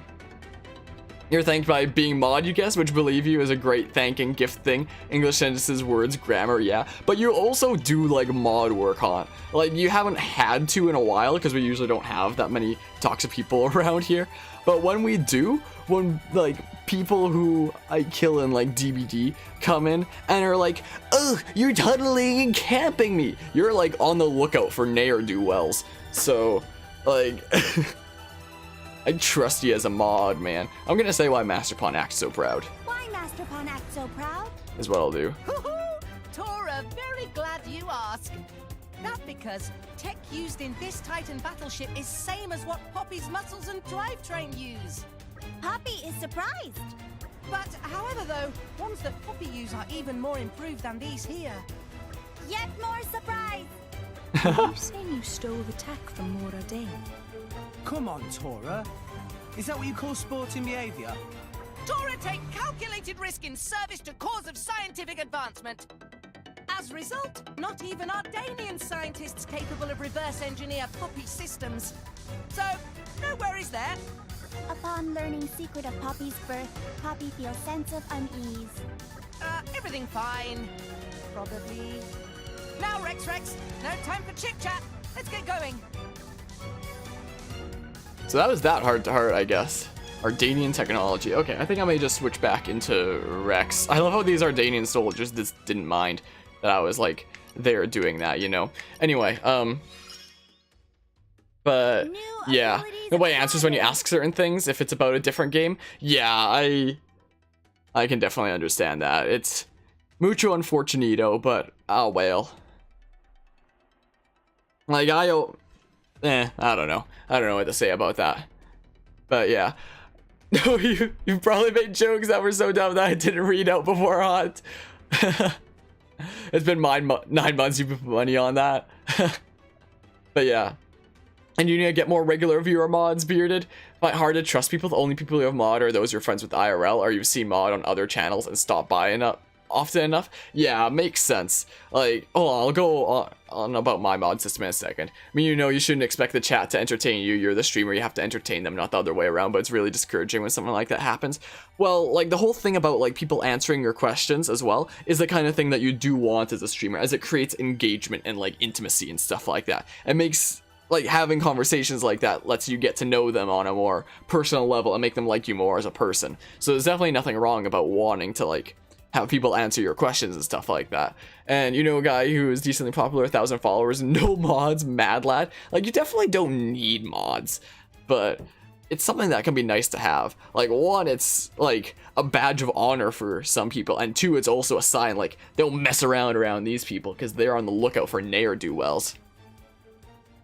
you're thanked by being mod, you guess, which believe you is a great thanking gift thing. English sentences, words, grammar, yeah. But you also do like mod work on. Like, you haven't had to in a while because we usually don't have that many toxic people around here. But when we do, when like people who I kill in like DBD come in and are like, ugh, you're tunneling and camping me, you're like on the lookout for ne'er-do-wells. So like I trust you as a mod, man. I'm gonna say why Masterpon acts so proud. Why Masterpon acts so proud? Is what I'll do. Tora, very glad you asked. that because tech used in this Titan battleship is same as what Poppy's muscles and drivetrain use. Poppy is surprised. But however though, ones that Poppy use are even more improved than these here. Yet more surprise. You saying you stole the tech from Morag? Come on, Tora. Is that what you call sporting behaviour? Tora take calculated risk in service to cause of scientific advancement. As a result, not even Ardainian scientists capable of reverse engineer Poppy systems. So, no worries there. Upon learning secret of Poppy's birth, Poppy feels sense of unease. Everything fine. Probably. Now, Rex, no time for chit-chat. Let's get going. So that was that heart to heart, I guess. Ardainian technology. Okay, I think I may just switch back into Rex. I love how these Ardainian soldiers just didn't mind that I was like there doing that, you know. Anyway, but yeah, nobody answers when you ask certain things if it's about a different game. Yeah, I can definitely understand that. It's mucho unfortunito, but oh well. Like I don't know. I don't know what to say about that. But yeah. No, you probably made jokes that were so dumb that I didn't read out before Hot. It's been 9 months you put money on that. But yeah. And you need to get more regular viewer mods, Bearded. Find it hard to trust people. The only people who have mod are those you're friends with IRL or you've seen mod on other channels and stop by enough often enough. Yeah, makes sense. Like, oh, I'll go on about my mod system in a second. I mean, you know, you shouldn't expect the chat to entertain you. You're the streamer, you have to entertain them, not the other way around, but it's really discouraging when something like that happens. Well, like, the whole thing about, like, people answering your questions as well is the kind of thing that you do want as a streamer, as it creates engagement and, like, intimacy and stuff like that. It makes, like, having conversations like that lets you get to know them on a more personal level and make them like you more as a person. So there's definitely nothing wrong about wanting to, like, have people answer your questions and stuff like that. And you know, a guy who is decently popular, 1,000 followers, no mods, mad lad. Like, you definitely don't need mods, but it's something that can be nice to have. Like, one, it's like a badge of honor for some people, and two, it's also a sign like don't mess around these people because they're on the lookout for ne'er-do-wells.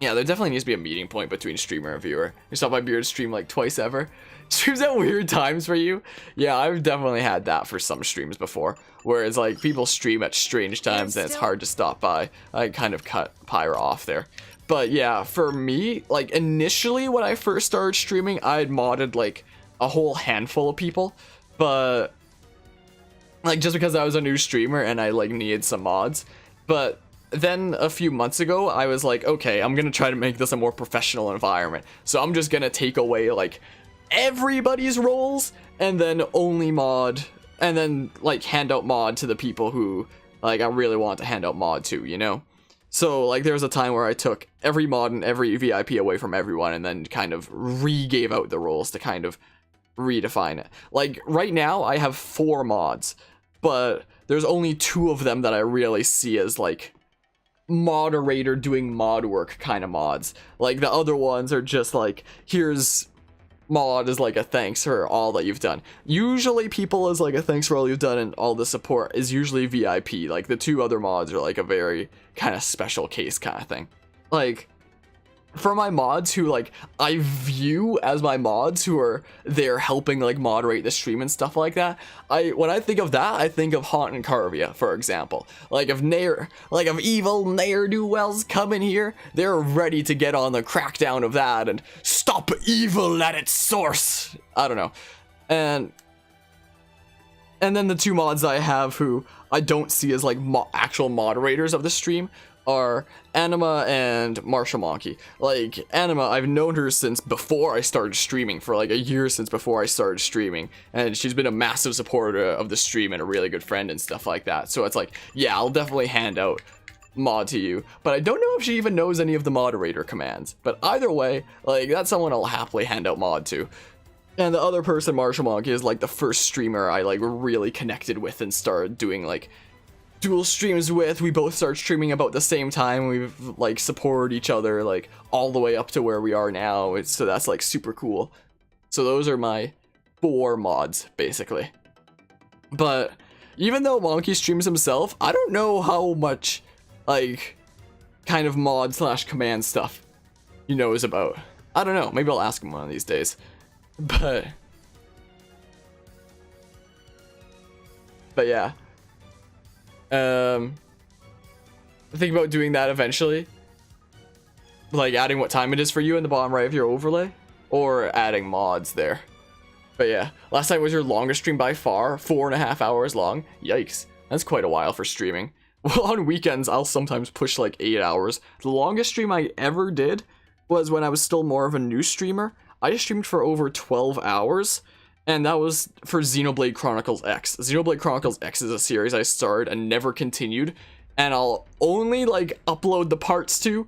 Yeah, there definitely needs to be a meeting point between streamer and viewer. You saw my Beard stream like twice ever. Streams at weird times for you? Yeah, I've definitely had that for some streams before, where it's like people stream at strange times and it's hard to stop by. I kind of cut Pyra off there. But yeah, for me, like initially when I first started streaming, I had modded like a whole handful of people, but like just because I was a new streamer and I like needed some mods. But then a few months ago, I was like, okay, I'm gonna try to make this a more professional environment. So I'm just gonna take away like everybody's roles and then only mod and then like hand out mod to the people who like I really want to hand out mod to, you know? So like there was a time where I took every mod and every VIP away from everyone and then kind of re-gave out the roles to kind of redefine it. Like right now I have 4 mods, but there's only 2 of them that I really see as like moderator doing mod work kind of mods. Like the other ones are just like, here's mod as like a thanks for all that you've done. Usually people as like a thanks for all you've done and all the support is usually VIP. Like the 2 other mods are like a very kind of special case kind of thing. Like for my mods who like I view as my mods who are there helping like moderate the stream and stuff like that, when I think of that, I think of Haunt and Carvia, for example. Like if evil ne'er-do-wells come in here, they're ready to get on the crackdown of that and stop evil at its source. I don't know. And then the 2 mods I have who I don't see as like actual moderators of the stream are Anima and Marshall Monkey. Like Anima, I've known her since before I started streaming, for like a year since before I started streaming, and she's been a massive supporter of the stream and a really good friend and stuff like that. So it's like, yeah, I'll definitely hand out mod to you, but I don't know if she even knows any of the moderator commands. But either way, like that's someone I'll happily hand out mod to. And the other person, Marshall Monkey, is like the first streamer I like really connected with and started doing like dual streams with. We both started streaming about the same time. We've like supported each other like all the way up to where we are now. So that's like super cool. So those are my 4 mods basically. But even though Monkey streams himself, I don't know how much like kind of mod slash command stuff he knows about. I don't know, maybe I'll ask him one of these days. But yeah. Think about doing that eventually. Like adding what time it is for you in the bottom right of your overlay, or adding mods there. But yeah, last night was your longest stream by far, 4.5 hours long. Yikes, that's quite a while for streaming. Well, on weekends, I'll sometimes push like 8 hours. The longest stream I ever did was when I was still more of a new streamer. I streamed for over 12 hours, and that was for Xenoblade Chronicles X. Xenoblade Chronicles X is a series I started and never continued, and I'll only like upload the parts to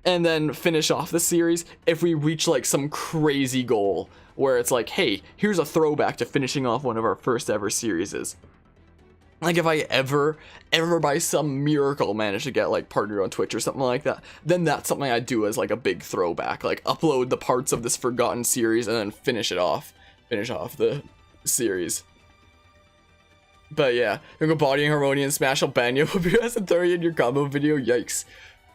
and then finish off the series if we reach like some crazy goal where it's like, hey, here's a throwback to finishing off one of our first ever series. Like if I ever by some miracle manage to get like partnered on Twitch or something like that, then that's something I do as like a big throwback, like upload the parts of this forgotten series and then finish off the series. But yeah, you go bodying Harmonia and smash Albania with US and 30 in your combo video. Yikes.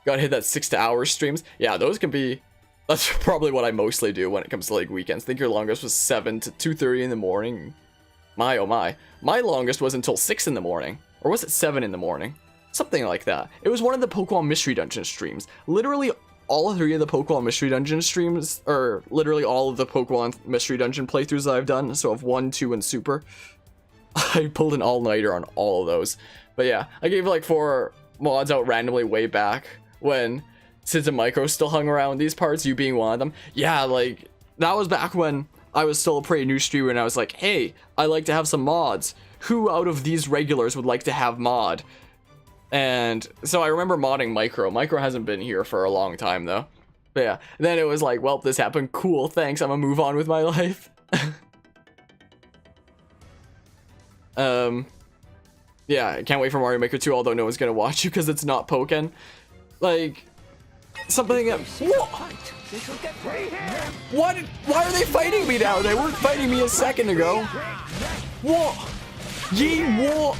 Gotta hit that 6 hour streams. Yeah, those can be, that's probably what I mostly do when it comes to like weekends. I think your longest was 7 to 2:30 in the morning. My oh my. My longest was until 6 in the morning. Or was it 7 in the morning? Something like that. It was one of the Pokemon Mystery Dungeon streams. Literally all 3 of the Pokemon Mystery Dungeon streams, or literally all of the Pokemon Mystery Dungeon playthroughs that I've done, so of 1, 2, and Super, I pulled an all-nighter on all of those. But yeah, I gave like 4 mods out randomly way back when Sids and Micro still hung around these parts, you being one of them. Yeah, like, that was back when I was still a pretty new streamer, and I was like, hey, I like to have some mods. Who out of these regulars would like to have mod? And so I remember modding Micro. Micro hasn't been here for a long time, though. But yeah, then it was like, well, this happened. Cool, thanks. I'm gonna move on with my life. Yeah, I can't wait for Mario Maker 2, although no one's gonna watch you because it's not Pokken. Like, something that... What? Why are they fighting me now? They weren't fighting me a second ago. What? Yee, what?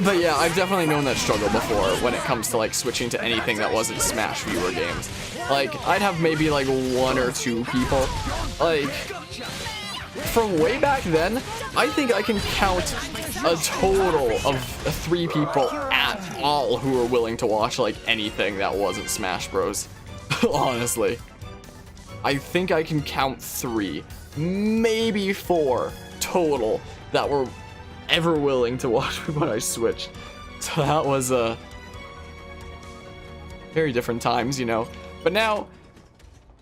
But yeah, I've definitely known that struggle before when it comes to like switching to anything that wasn't Smash viewer games. Like, I'd have maybe like 1 or 2 people. Like, from way back then, I think I can count a total of 3 people at all who were willing to watch like anything that wasn't Smash Bros. Honestly, I think I can count 3, maybe 4 total that were ever willing to watch when I switched. So that was very different times, you know. But now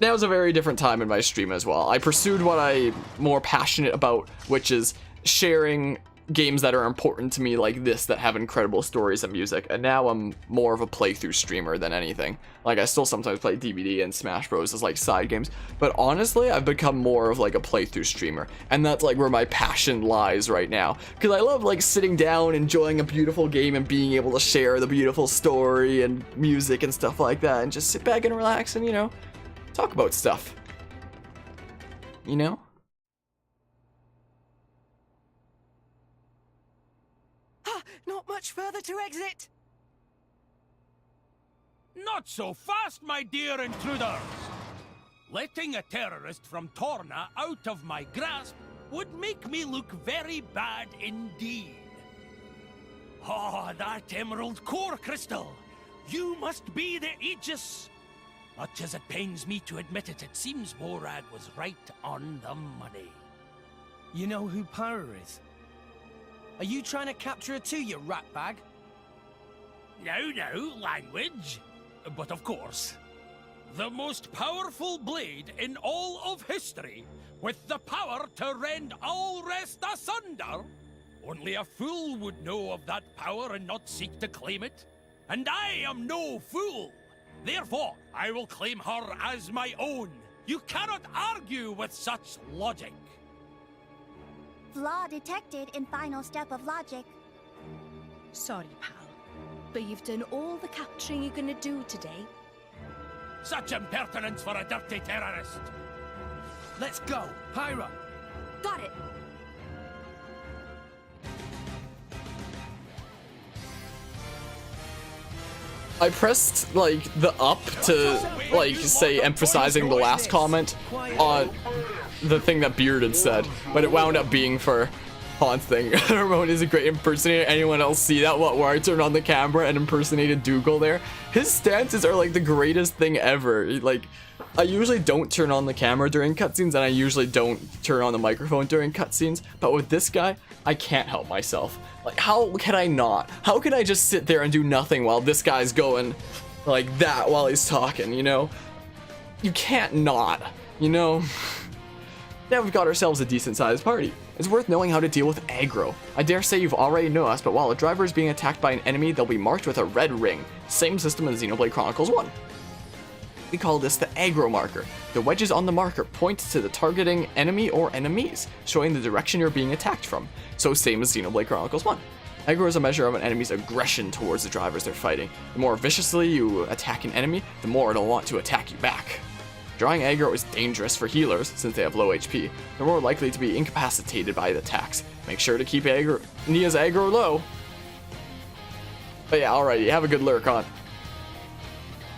is a very different time in my stream as well. I pursued what I'm more passionate about, which is sharing games that are important to me like this, that have incredible stories and music, and now I'm more of a playthrough streamer than anything. Like, I still sometimes play DBD and Smash Bros as like side games, but honestly I've become more of like a playthrough streamer, and that's like where my passion lies right now, because I love like sitting down, enjoying a beautiful game, and being able to share the beautiful story and music and stuff like that, and just sit back and relax and, you know, talk about stuff, you know. Not much further to exit. Not so fast, my dear intruders! Letting a terrorist from Torna out of my grasp would make me look very bad indeed. Oh, that emerald core crystal! You must be the Aegis! Much as it pains me to admit it, it seems Morag was right on the money. You know who Power is? Are you trying to capture her too, you ratbag? No, language. But of course. The most powerful blade in all of history, with the power to rend all rest asunder. Only a fool would know of that power and not seek to claim it. And I am no fool. Therefore, I will claim her as my own. You cannot argue with such logic. Flaw detected in final step of logic. Sorry, pal, but you've done all the capturing you're gonna do today. Such impertinence for a dirty terrorist! Let's go, Pyro! Got it! I pressed like the up to like say emphasizing the last comment on the thing that Bearded said, but it wound up being for Haun's thing. Harmonia is a great impersonator. Anyone else see that? What, where I turned on the camera and impersonated Dougal there? His stances are like the greatest thing ever. Like, I usually don't turn on the camera during cutscenes, and I usually don't turn on the microphone during cutscenes, but with this guy, I can't help myself. Like, how can I not? How can I just sit there and do nothing while this guy's going like that while he's talking, you know? You can't not, you know? Now we've got ourselves a decent-sized party. It's worth knowing how to deal with aggro. I dare say you've already noticed, but while a driver is being attacked by an enemy, they'll be marked with a red ring. Same system as Xenoblade Chronicles 1. We call this the aggro marker. The wedges on the marker point to the targeting enemy or enemies, showing the direction you're being attacked from. So same as Xenoblade Chronicles 1. Aggro is a measure of an enemy's aggression towards the drivers they're fighting. The more viciously you attack an enemy, the more it'll want to attack you back. Drawing aggro is dangerous for healers since they have low HP. They're more likely to be incapacitated by the attacks. Make sure to keep Nia's aggro low. But yeah, alrighty, have a good lurk on.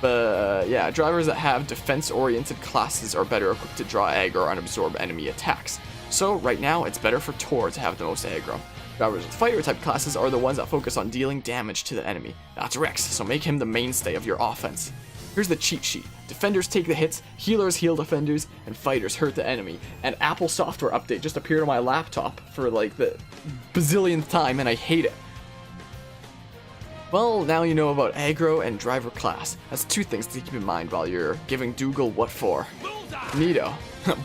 But yeah, drivers that have defense-oriented classes are better equipped to draw aggro and absorb enemy attacks. So right now, it's better for Tora to have the most aggro. Drivers with fighter-type classes are the ones that focus on dealing damage to the enemy. That's Rex, so make him the mainstay of your offense. Here's the cheat sheet. Defenders take the hits, healers heal defenders, and fighters hurt the enemy. An Apple software update just appeared on my laptop for like the bazillionth time, and I hate it. Well, now you know about aggro and driver class. That's two things to keep in mind while you're giving Dougal what for. Neato.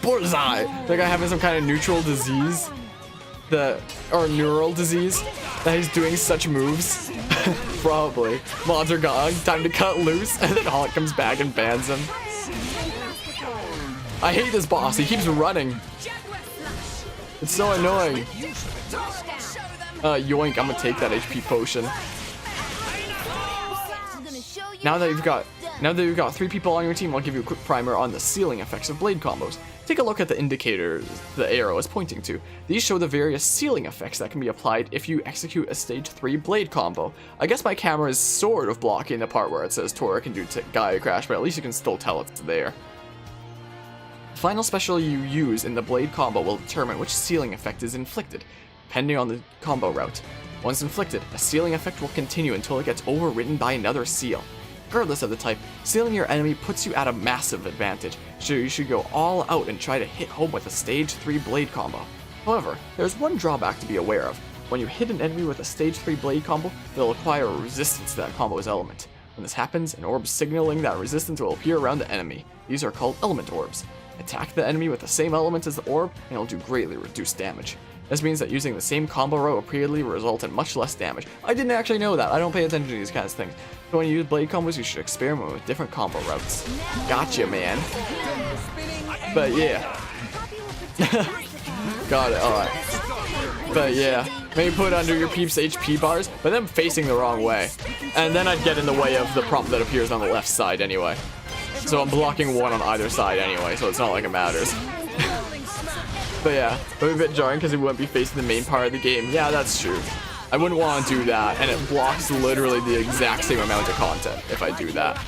Bullseye! That guy having some kind of neutral disease? Or neural disease? That he's doing such moves? Probably. Mods are gone, time to cut loose, and then Haunt comes back and bans him. I hate this boss, he keeps running. It's so annoying. Yoink, I'm gonna take that HP potion. Now that you've got 3 people on your team, I'll give you a quick primer on the ceiling effects of blade combos. Take a look at the indicators the arrow is pointing to. These show the various ceiling effects that can be applied if you execute a stage 3 blade combo. I guess my camera is sort of blocking the part where it says Tora can do Gaia Crash, but at least you can still tell it's there. The final special you use in the blade combo will determine which ceiling effect is inflicted, depending on the combo route. Once inflicted, a ceiling effect will continue until it gets overridden by another seal. Regardless of the type, sealing your enemy puts you at a massive advantage, so you should go all out and try to hit home with a stage 3 blade combo. However, there's one drawback to be aware of. When you hit an enemy with a stage 3 blade combo, they'll acquire a resistance to that combo's element. When this happens, an orb signaling that resistance will appear around the enemy. These are called element orbs. Attack the enemy with the same element as the orb, and it'll do greatly reduced damage. This means that using the same combo route will repeatedly result in much less damage. I didn't actually know that. I don't pay attention to these kinds of things. So when you use blade combos, you should experiment with different combo routes. Gotcha, man. But yeah. Got it, alright. But yeah, maybe put under your peeps' HP bars, but then facing the wrong way. And then I'd get in the way of the prompt that appears on the left side anyway. So I'm blocking one on either side anyway, so it's not like it matters. But yeah, it would be a bit jarring because it wouldn't be facing the main part of the game. Yeah, that's true. I wouldn't want to do that, and it blocks literally the exact same amount of content if I do that.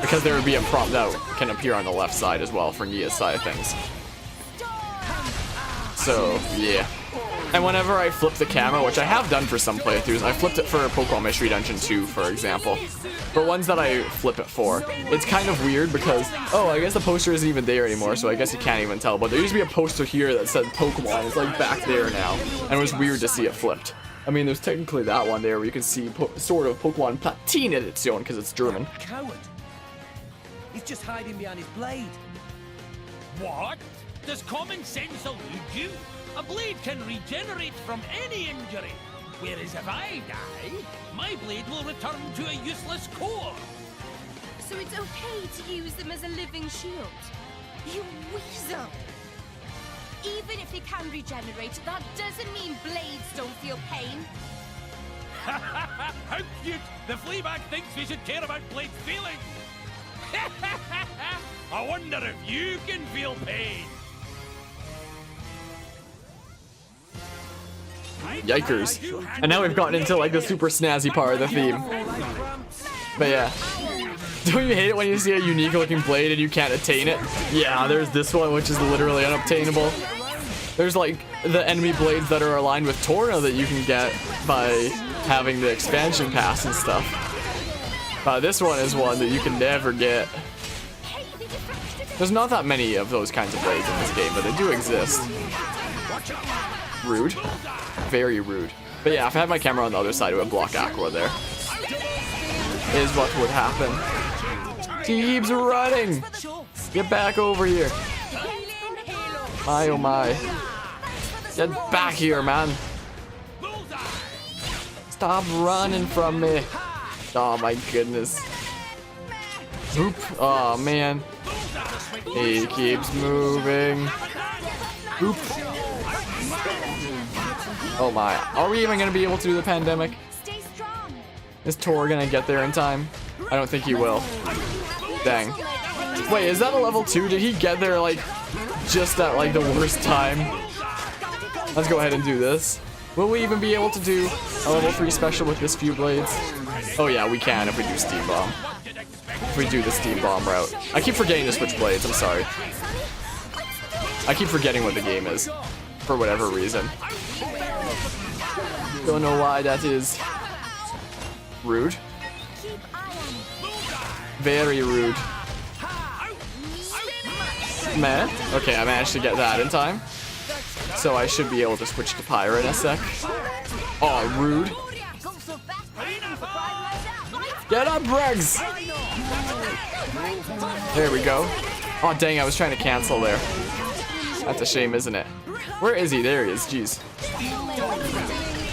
Because there would be a prompt that can appear on the left side as well for Nia's side of things. So, yeah. And whenever I flip the camera, which I have done for some playthroughs, I flipped it for Pokemon Mystery Dungeon 2, for example. For ones that I flip it for, it's kind of weird because, oh, I guess the poster isn't even there anymore, so I guess you can't even tell. But there used to be a poster here that said Pokemon. It's like back there now, and it was weird to see it flipped. I mean, there's technically that one there where you can see sort of Pokemon Platine Edition because it's German. Coward. He's just hiding behind his blade. What? Does common sense elude you? A blade can regenerate from any injury, whereas if I die, my blade will return to a useless core. So it's okay to use them as a living shield? You weasel! Even if they can regenerate, that doesn't mean blades don't feel pain. How cute! The Fleabag thinks we should care about Blade's feelings! I wonder if you can feel pain! Yikers. And now we've gotten into like the super snazzy part of the theme. But yeah. Don't you hate it when you see a unique looking blade and you can't attain it? Yeah, there's this one which is literally unobtainable. There's like the enemy blades that are aligned with Torna that you can get by having the expansion pass and stuff. This one is one that you can never get. There's not that many of those kinds of blades in this game, but they do exist. Rude. Very rude. But yeah, if I had my camera on the other side, it would block Aqua there. Is what would happen. He keeps running! Get back over here. My oh my. Get back here, man. Stop running from me. Oh my goodness. Oop. Oh man. He keeps moving. Oop. Oh my. Are we even gonna be able to do the pandemic? Is Tora gonna get there in time? I don't think he will. Dang. Wait, is that a level 2? Did he get there like just at like the worst time? Let's go ahead and do this. Will we even be able to do a level 3 special with this few blades? Oh yeah, we can if we do Steam Bomb. If we do the Steam Bomb route. I keep forgetting to switch blades, I'm sorry. I keep forgetting what the game is. For whatever reason. Don't know why that is. Rude. Very rude. Man. Okay, I managed to get that in time. So I should be able to switch to Pyra in a sec. Oh, rude. Get up, Bregs! There we go. Oh, dang, I was trying to cancel there. That's a shame, isn't it? Where is he? There he is, jeez.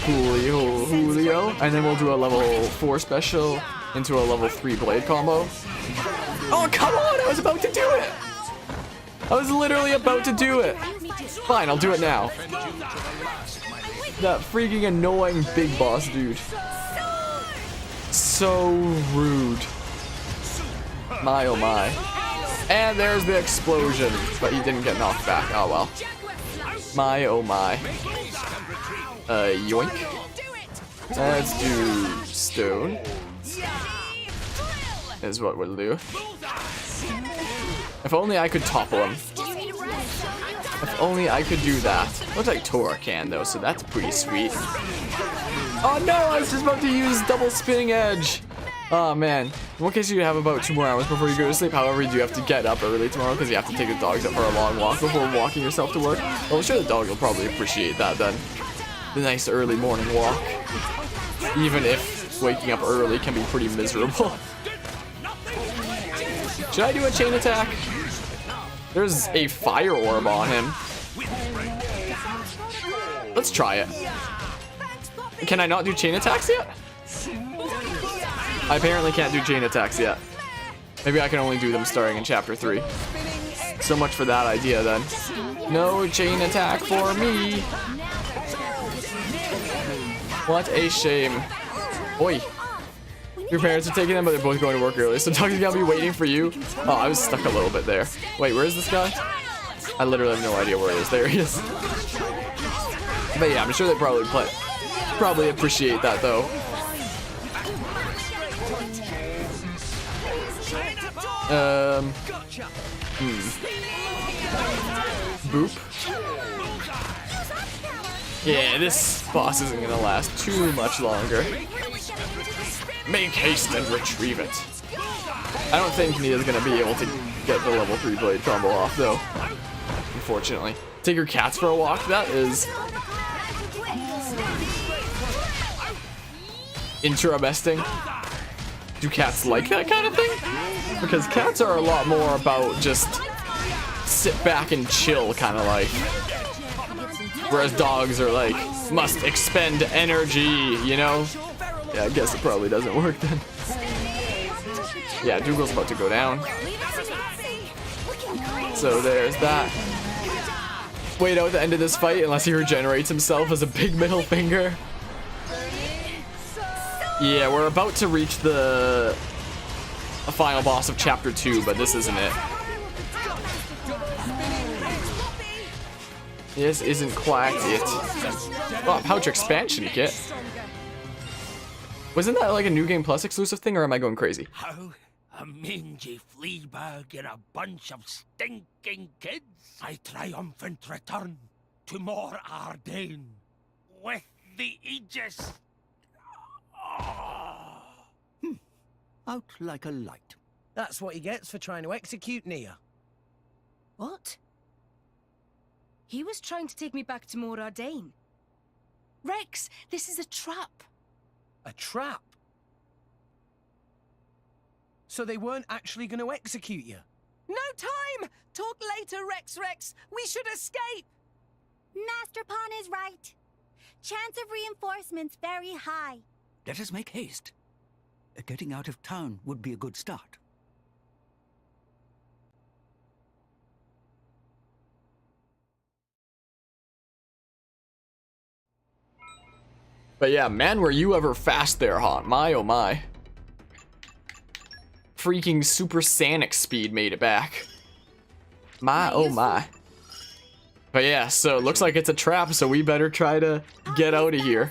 Julio. And then we'll do a level 4 special into a level 3 blade combo. Oh, come on! I was about to do it! I was literally about to do it! Fine, I'll do it now. That freaking annoying big boss dude. So rude. My oh my. And there's the explosion, but he didn't get knocked back. Oh well. My oh my. Yoink. Let's do stone. Is what we'll do. If only I could topple him. If only I could do that. Looks like Tora can though, so that's pretty sweet. Oh no, I was just about to use double spinning edge. Oh man. In one case you have about 2 more hours before you go to sleep. However, you do have to get up early tomorrow because you have to take the dogs out for a long walk before walking yourself to work. Well, I'm sure the dog will probably appreciate that then. The nice early morning walk. Even if waking up early can be pretty miserable. Should I do a chain attack? There's a fire orb on him. Let's try it. Can I not do chain attacks yet? I apparently can't do chain attacks yet. Maybe I can only do them starting in chapter 3. So much for that idea then. No chain attack for me. What a shame. Oi. Your parents are taking them, but they're both going to work early. So Doug's gonna be waiting for you. Oh, I was stuck a little bit there. Wait, where is this guy? I literally have no idea where he is. There he is. But yeah, I'm sure they probably appreciate that though. Boop. Yeah, this boss isn't gonna last too much longer. Make haste and retrieve it. I don't think Nia's gonna be able to get the level 3 blade combo off though. Unfortunately. Take your cats for a walk? That is interesting. Do cats like that kind of thing? Because cats are a lot more about just sit back and chill kind of life. Whereas dogs are like, must expend energy, you know? Yeah, I guess it probably doesn't work then. Yeah, Dougal's about to go down. So there's that. Wait out the end of this fight unless he regenerates himself as a big middle finger. Yeah, we're about to reach the final boss of chapter 2, but this isn't it. This isn't quite it. Oh, pouch expansion kit. Wasn't that like a New Game Plus exclusive thing, or am I going crazy? How? A mangy flea bag and a bunch of stinking kids? I triumphant return to more Ardain with the Aegis. Out like a light. That's what he gets for trying to execute Nia. What? He was trying to take me back to more Ardain. Rex, this is a trap. A trap? So they weren't actually going to execute you? No time! Talk later, Rex. We should escape! Master Pawn is right. Chance of reinforcements very high. Let us make haste. Getting out of town would be a good start. But yeah, man, were you ever fast there, Haunt. My, oh my. Freaking supersonic speed made it back. My, oh my. But yeah, so it looks like it's a trap, so we better try to get out of here.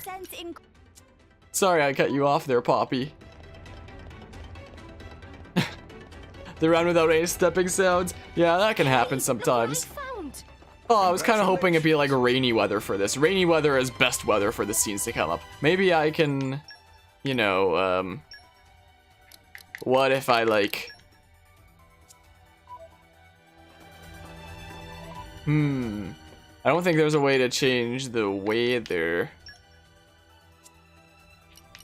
Sorry I cut you off there, Poppy. The run without any stepping sounds? Yeah, that can happen sometimes. Oh, I was kind of hoping it'd be like rainy weather for this. Rainy weather is best weather for the scenes to come up. Maybe I can, you know, what if I like... I don't think there's a way to change the weather.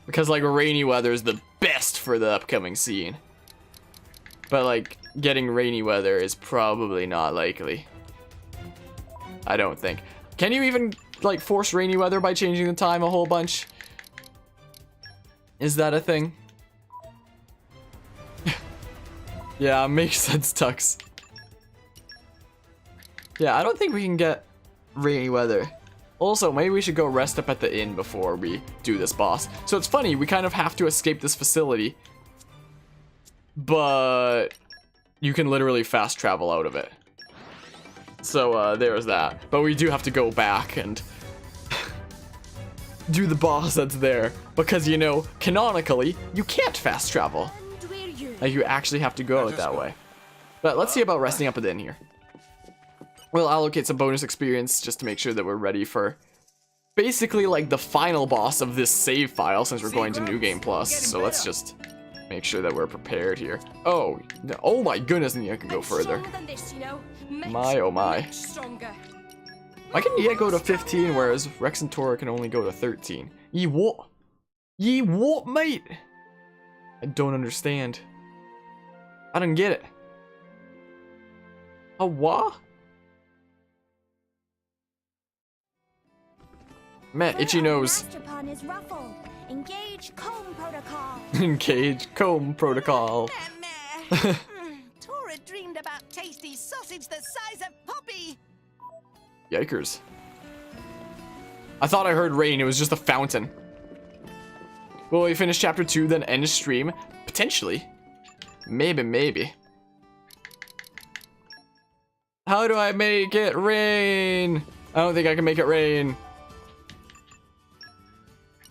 Because like rainy weather is the best for the upcoming scene. But like getting rainy weather is probably not likely. I don't think. Can you even like force rainy weather by changing the time a whole bunch? Is that a thing? Yeah, makes sense, Tux. Yeah, I don't think we can get rainy weather. Also, maybe we should go rest up at the inn before we do this boss. So it's funny, we kind of have to escape this facility. But you can literally fast travel out of it. So there's that. But we do have to go back and do the boss that's there. Because, you know, canonically, you can't fast travel. Like, you actually have to go out that way. But let's see about resting up at the inn here. We'll allocate some bonus experience just to make sure that we're ready for basically like the final boss of this save file since we're going to New Game Plus. So let's just make sure that we're prepared here. Oh, oh my goodness, Nia can go further. My oh my. Why can Nia go to 15 whereas Rex and Tora can only go to 13? Ye what? Ye what, mate? I don't understand. I don't get it. A what? Man, itchy nose. Master Pawn is ruffled. Engage comb protocol. Engage comb protocol. Tora dreamed about tasty sausage the size of Poppy. Yikers. I thought I heard rain. It was just a fountain. Will we finish chapter 2 then end stream? Potentially. Maybe. How do I make it rain? I don't think I can make it rain.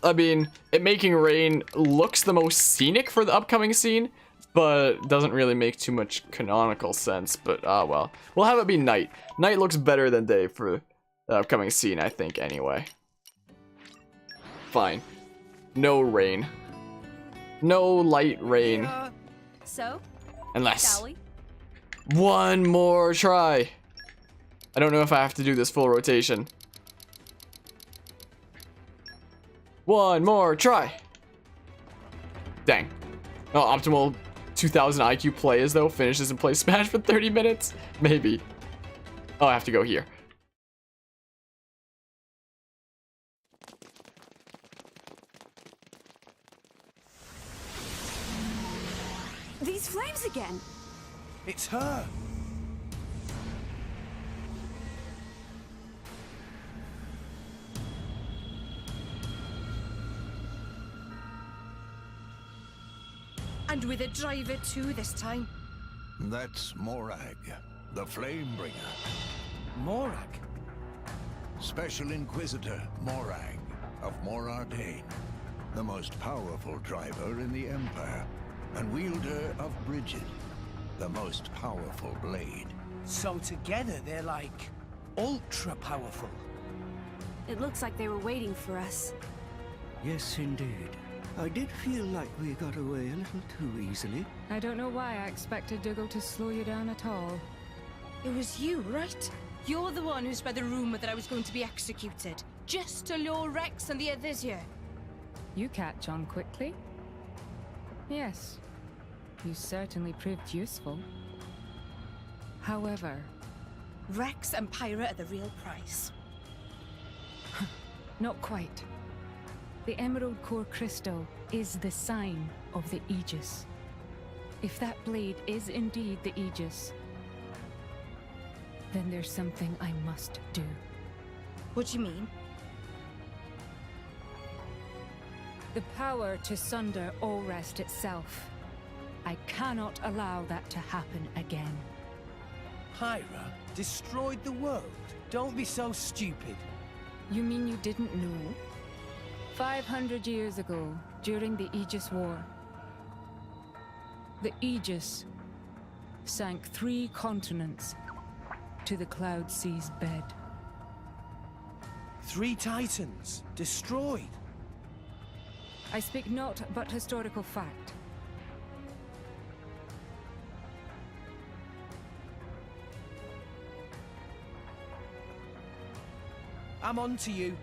I mean, it making rain looks the most scenic for the upcoming scene, but doesn't really make too much canonical sense, but well. We'll have it be night. Night looks better than day for the upcoming scene, I think, anyway. Fine. No rain. No light rain. So? Unless. Shall we? One more try. I don't know if I have to do this full rotation. One more try. Dang. Oh, optimal 2000 IQ plays though. Finishes and plays Smash for 30 minutes? Maybe. Oh, I have to go here. These flames again. It's her. And with a driver too this time. That's Morag, the Flamebringer. Morag? Special Inquisitor Morag of Ardainian, the most powerful driver in the Empire, and wielder of Brighid, the most powerful blade. So together they're like ultra powerful. It looks like they were waiting for us. Yes, indeed. I did feel like we got away a little too easily. I don't know why I expected Dougal to slow you down at all. It was you, right? You're the one who spread the rumor that I was going to be executed. Just to lure Rex and the others here. You catch on quickly. Yes, you certainly proved useful. However, Rex and Pyra are the real price. not quite. The Emerald Core Crystal is the sign of the Aegis. If that blade is indeed the Aegis, then there's something I must do. What do you mean? The power to sunder Allrest itself. I cannot allow that to happen again. Pyra destroyed the world. Don't be so stupid. You mean you didn't know? 500 years ago, during the Aegis War, the Aegis sank 3 continents to the Cloud Sea's bed. 3 Titans destroyed. I speak not but historical fact. I'm on to you.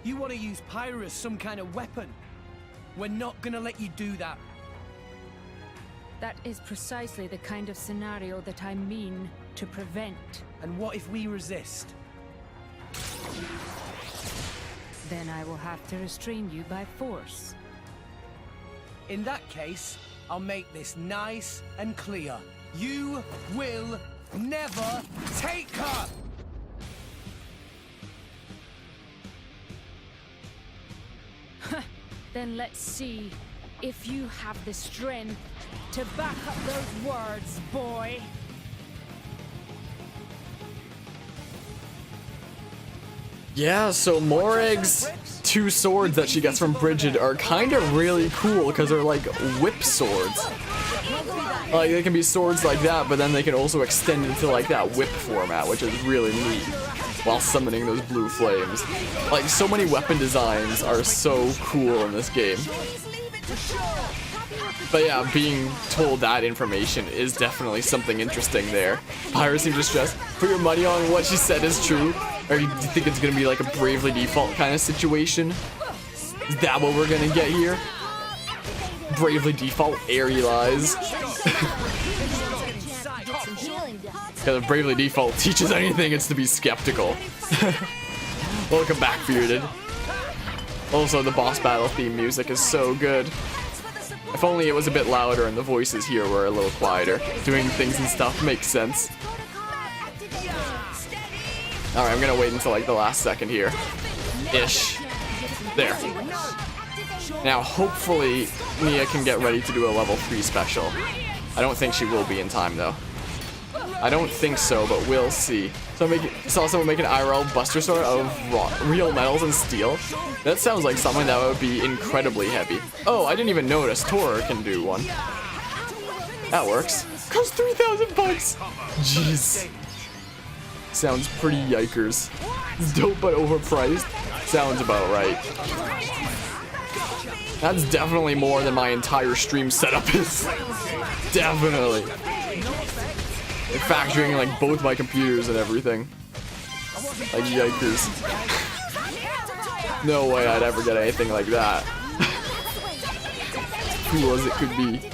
You want to use Pyra as some kind of weapon? We're not gonna let you do that. That is precisely the kind of scenario that I mean to prevent. And what if we resist? Then I will have to restrain you by force. In that case, I'll make this nice and clear. You will never take her! Then let's see if you have the strength to back up those words, boy. Yeah, so Morag's 2 swords that she gets from Brighid are kind of really cool because they're like whip swords. Like they can be swords like that, but then they can also extend into like that whip format, which is really neat, while summoning those blue flames. Like so many weapon designs are so cool in this game. But yeah, being told that information is definitely something interesting there. Pyra seems distressed. Put your money on what she said is true? Or do you think it's gonna be like a Bravely Default kind of situation? Is that what we're gonna get here? Bravely Default airy lies. Because if Bravely Default teaches anything, it's to be skeptical. Welcome back, Bearded. Also, the boss battle theme music is so good. If only it was a bit louder and the voices here were a little quieter. Doing things and stuff makes sense. Alright, I'm gonna wait until like the last second here. Ish. There. Now, hopefully, Nia can get ready to do a level 3 special. I don't think she will be in time, though. I don't think so, but we'll see. So I saw someone make an IRL Buster Sword out of real metals and steel. That sounds like something that would be incredibly heavy. Oh, I didn't even notice Tora can do one. That works. Costs 3,000 bucks. Jeez. Sounds pretty yikers. Dope but overpriced. Sounds about right. That's definitely more than my entire stream setup is. Definitely. Like factoring like both my computers and everything. Like yikers. No way I'd ever get anything like that. Cool as it could be.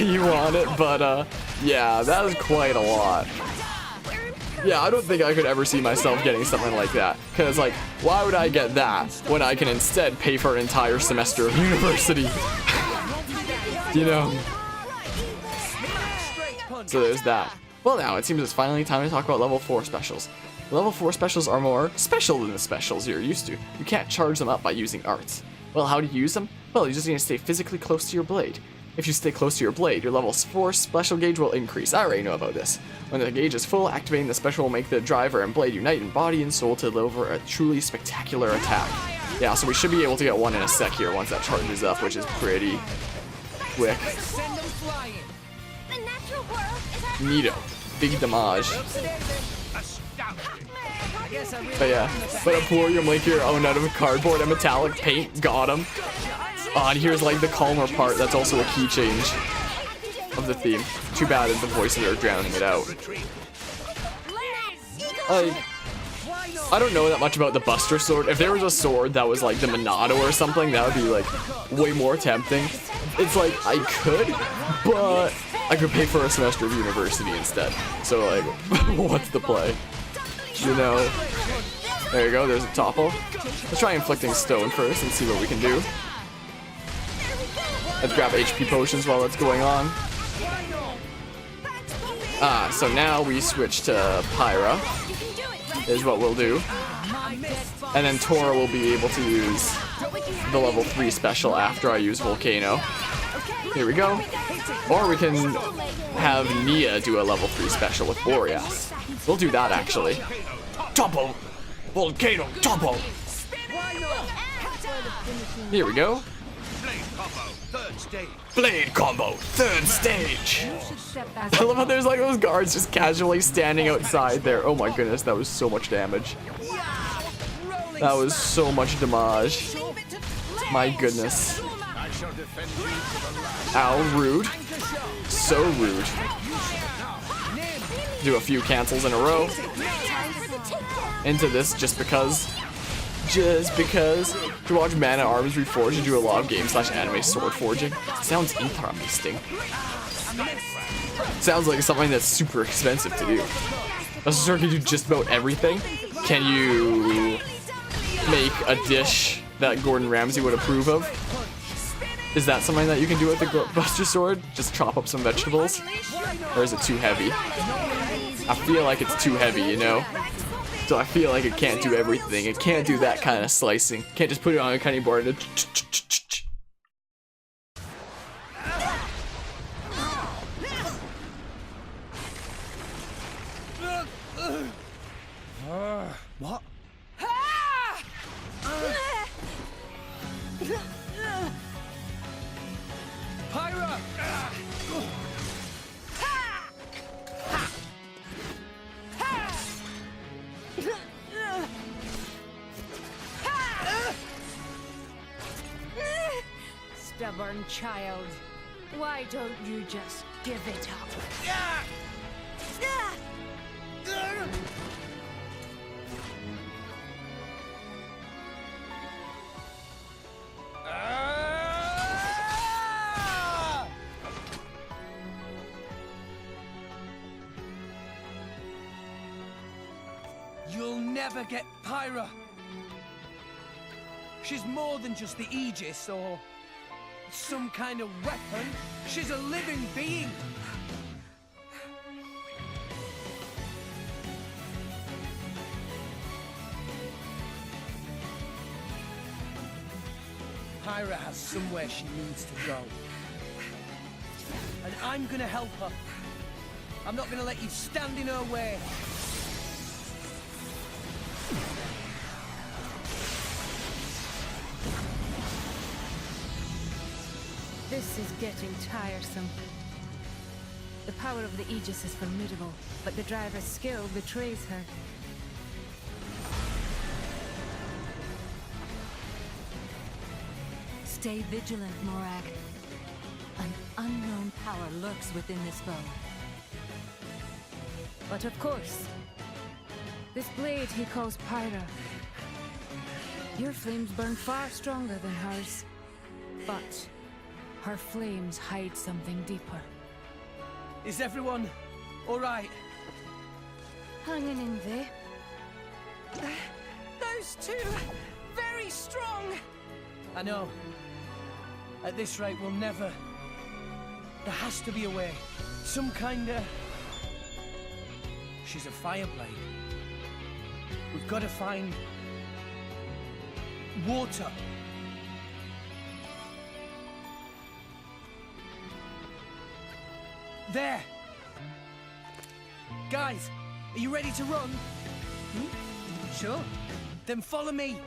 You want it, but yeah, that is quite a lot. Yeah, I don't think I could ever see myself getting something like that. Because, like, why would I get that when I can instead pay for an entire semester of university? You know? So there's that. Well, now it seems it's finally time to talk about level 4 specials. Level 4 specials are more special than the specials you're used to. You can't charge them up by using arts. Well, how do you use them? Well, you just need to stay physically close to your blade. If you stay close to your blade, your level 4 special gauge will increase. I already know about this. When the gauge is full, activating the special will make the driver and blade unite in body and soul to deliver a truly spectacular attack. Yeah, so we should be able to get one in a sec here once that charges up, which is pretty quick. Neato. Big damage. But yeah, but Emporium Link here owned out of cardboard and metallic paint. Got him. Oh, and here's like the calmer part. That's also a key change of the theme. Too bad that the voices are drowning it out. I don't know that much about the Buster Sword. If there was a sword that was like the Monado or something, that would be like way more tempting. It's like I could, but I could pay for a semester of university instead. So like, what's the play? You know? There you go, there's a topple. Let's try inflicting stone first and see what we can do. Let's grab HP potions while that's going on. So now we switch to Pyra, is what we'll do. And then Tora will be able to use the level 3 special after I use Volcano. Here we go. Or we can have Nia do a level 3 special with Boreas. We'll do that actually. Topple! Volcano Topple! Here we go. Blade combo, third stage. I love how there's like those guards just casually standing outside there. Oh my goodness, that was so much damage. That was so much damage. My goodness. Ow, rude. So rude. Do a few cancels in a row. Into this just because. To watch Mana Arms Reforged and do a lot of game/anime sword forging. Sounds interesting. Sounds like something that's super expensive to do. A sword can do just about everything. Can you make a dish that Gordon Ramsay would approve of? Is that something that you can do with the Buster Sword? Just chop up some vegetables? Or is it too heavy? I feel like it's too heavy, you know? So I feel like it can't do everything. It can't do that kind of slicing. Can't just put it on a cutting board and what? Pyra! Stubborn child. Why don't you just give it up? You'll never get Pyra. She's more than just the Aegis or some kind of weapon. She's a living being. Pyra has somewhere she needs to go. And I'm gonna help her. I'm not gonna let you stand in her way. This is getting tiresome. The power of the Aegis is formidable, but the driver's skill betrays her. Stay vigilant, Morag. An unknown power lurks within this bow. But of course, this blade he calls Pyra. Your flames burn far stronger than hers, but her flames hide something deeper. Is everyone all right? Hanging in there. Those two, very strong. I know. At this rate, we'll never... There has to be a way. Some kind of... She's a fireblade. We've got to find... water. There! Guys, are you ready to run? Sure. Then follow me.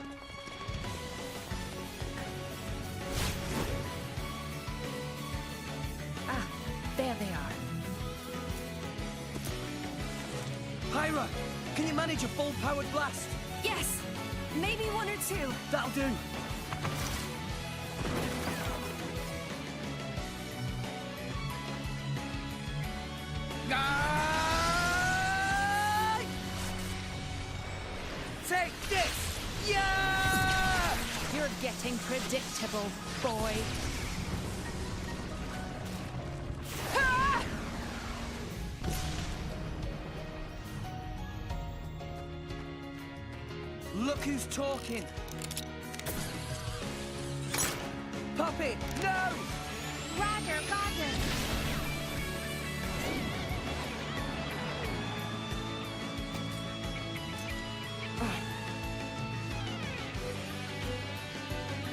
Ah, there they are. Pyra, can you manage a full-powered blast? Yes! Maybe one or two. That'll do. Take this! Yeah! You're getting predictable, boy. Ah! Look who's talking. Pop it! No! Roger, roger.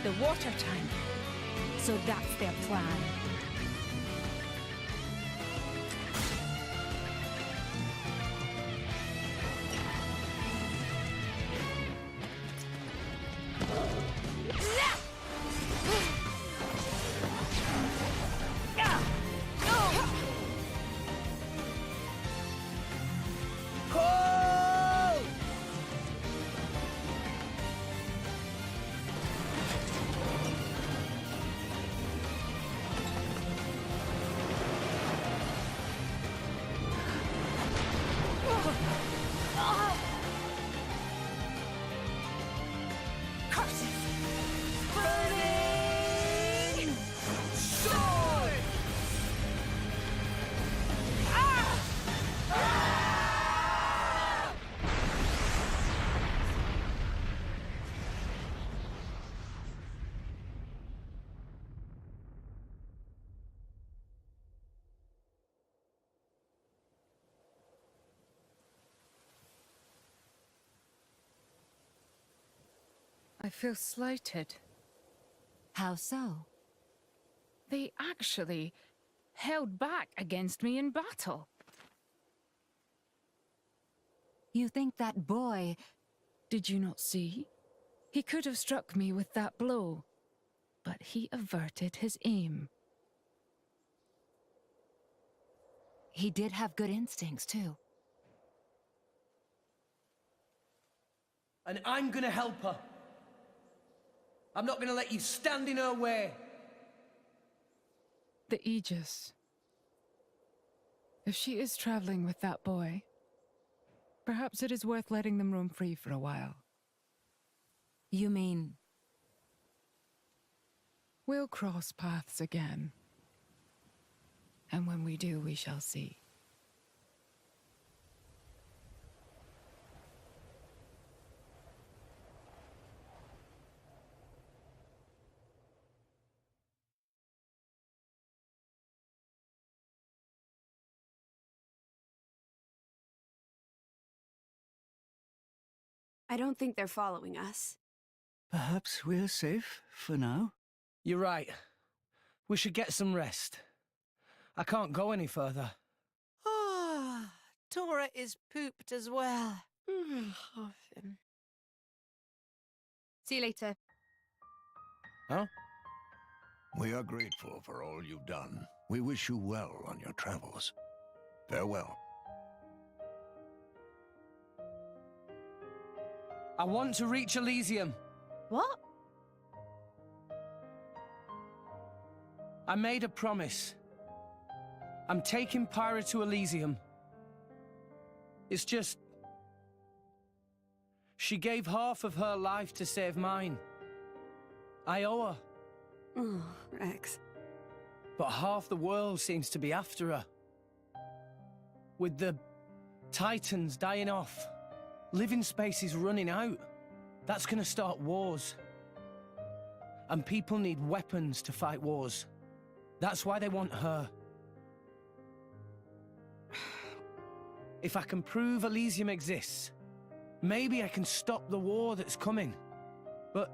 The water tank. So that's their plan. I feel slighted. How so? They actually held back against me in battle. You think that boy... Did you not see? He could have struck me with that blow, but he averted his aim. He did have good instincts, too. And I'm gonna help her. I'm not gonna let you stand in her way. The Aegis. If she is traveling with that boy, perhaps it is worth letting them roam free for a while. You mean... We'll cross paths again. And when we do, we shall see. I don't think they're following us. Perhaps we're safe for now? You're right. We should get some rest. I can't go any further. Ah, Tora is pooped as well. See you later. Huh? We are grateful for all you've done. We wish you well on your travels. Farewell. I want to reach Elysium. What? I made a promise. I'm taking Pyra to Elysium. It's just... She gave half of her life to save mine. I owe her. Oh, Rex. But half the world seems to be after her. With the Titans dying off, living space is running out. That's gonna start wars. And people need weapons to fight wars. That's why they want her. If I can prove Elysium exists, maybe I can stop the war that's coming. But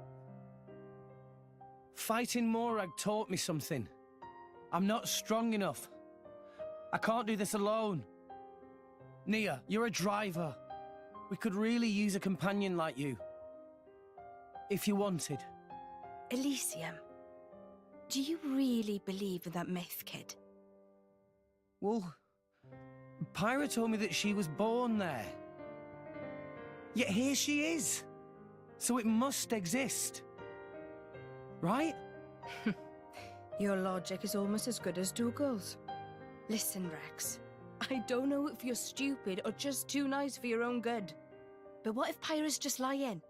fighting Morag taught me something. I'm not strong enough. I can't do this alone. Nia, you're a driver. We could really use a companion like you. If you wanted. Elysium, do you really believe in that myth, kid? Well, Pyra told me that she was born there. Yet here she is. So it must exist. Right? Your logic is almost as good as Dougal's. Listen, Rex. I don't know if you're stupid or just too nice for your own good. But what if Pyra's just lying?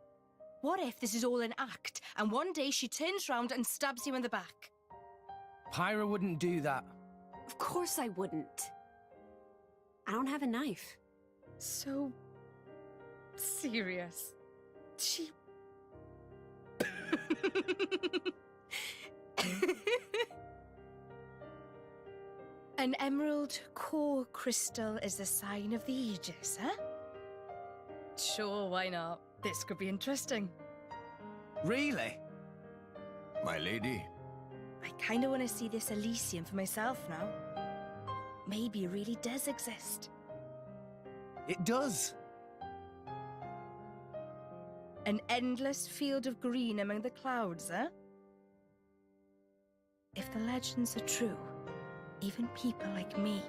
What if this is all an act, and one day she turns round and stabs you in the back? Pyra wouldn't do that. Of course I wouldn't. I don't have a knife. So... serious. She... An emerald core crystal is the sign of the Aegis, huh? Sure, why not? This could be interesting. Really? My lady? I kinda wanna see this Elysium for myself now. Maybe it really does exist. It does. An endless field of green among the clouds, huh? If the legends are true, even people like me.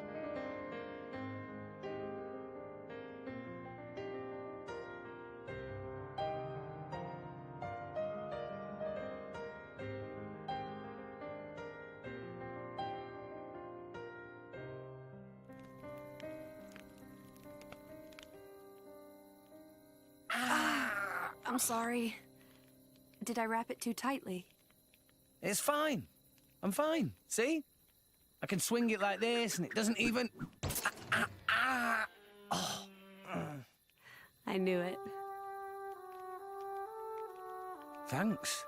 I'm sorry. Did I wrap it too tightly? It's fine. I'm fine. See? I can swing it like this and it doesn't even... Oh. I knew it. Thanks.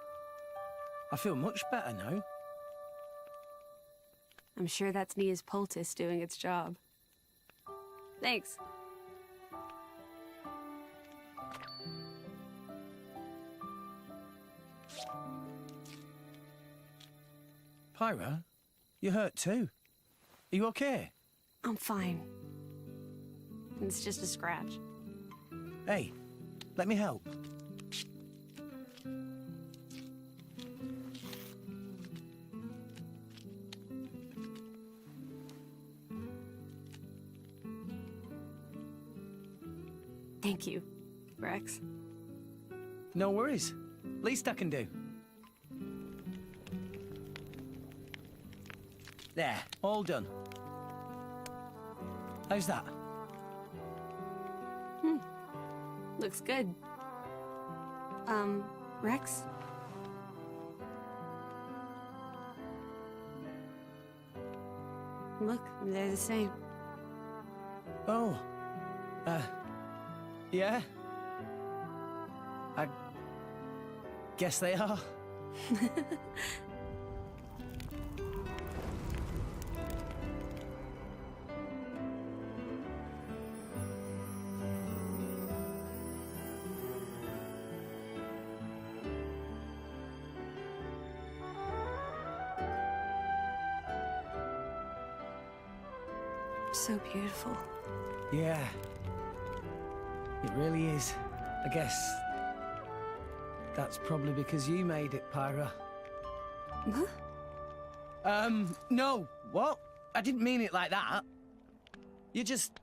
I feel much better now. I'm sure that's Nia's poultice doing its job. Thanks. Pyra, you hurt too. Are you okay? I'm fine. It's just a scratch. Hey, let me help. Thank you, Rex. No worries. Least I can do. There, all done. How's that? Looks good. Rex? Look, they're the same. Oh. Yeah? I guess they are. So beautiful. Yeah. It really is. I guess that's probably because you made it, Pyra. Huh? No. What? I didn't mean it like that. You're just,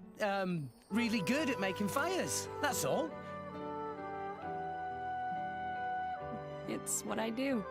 really good at making fires. That's all. It's what I do.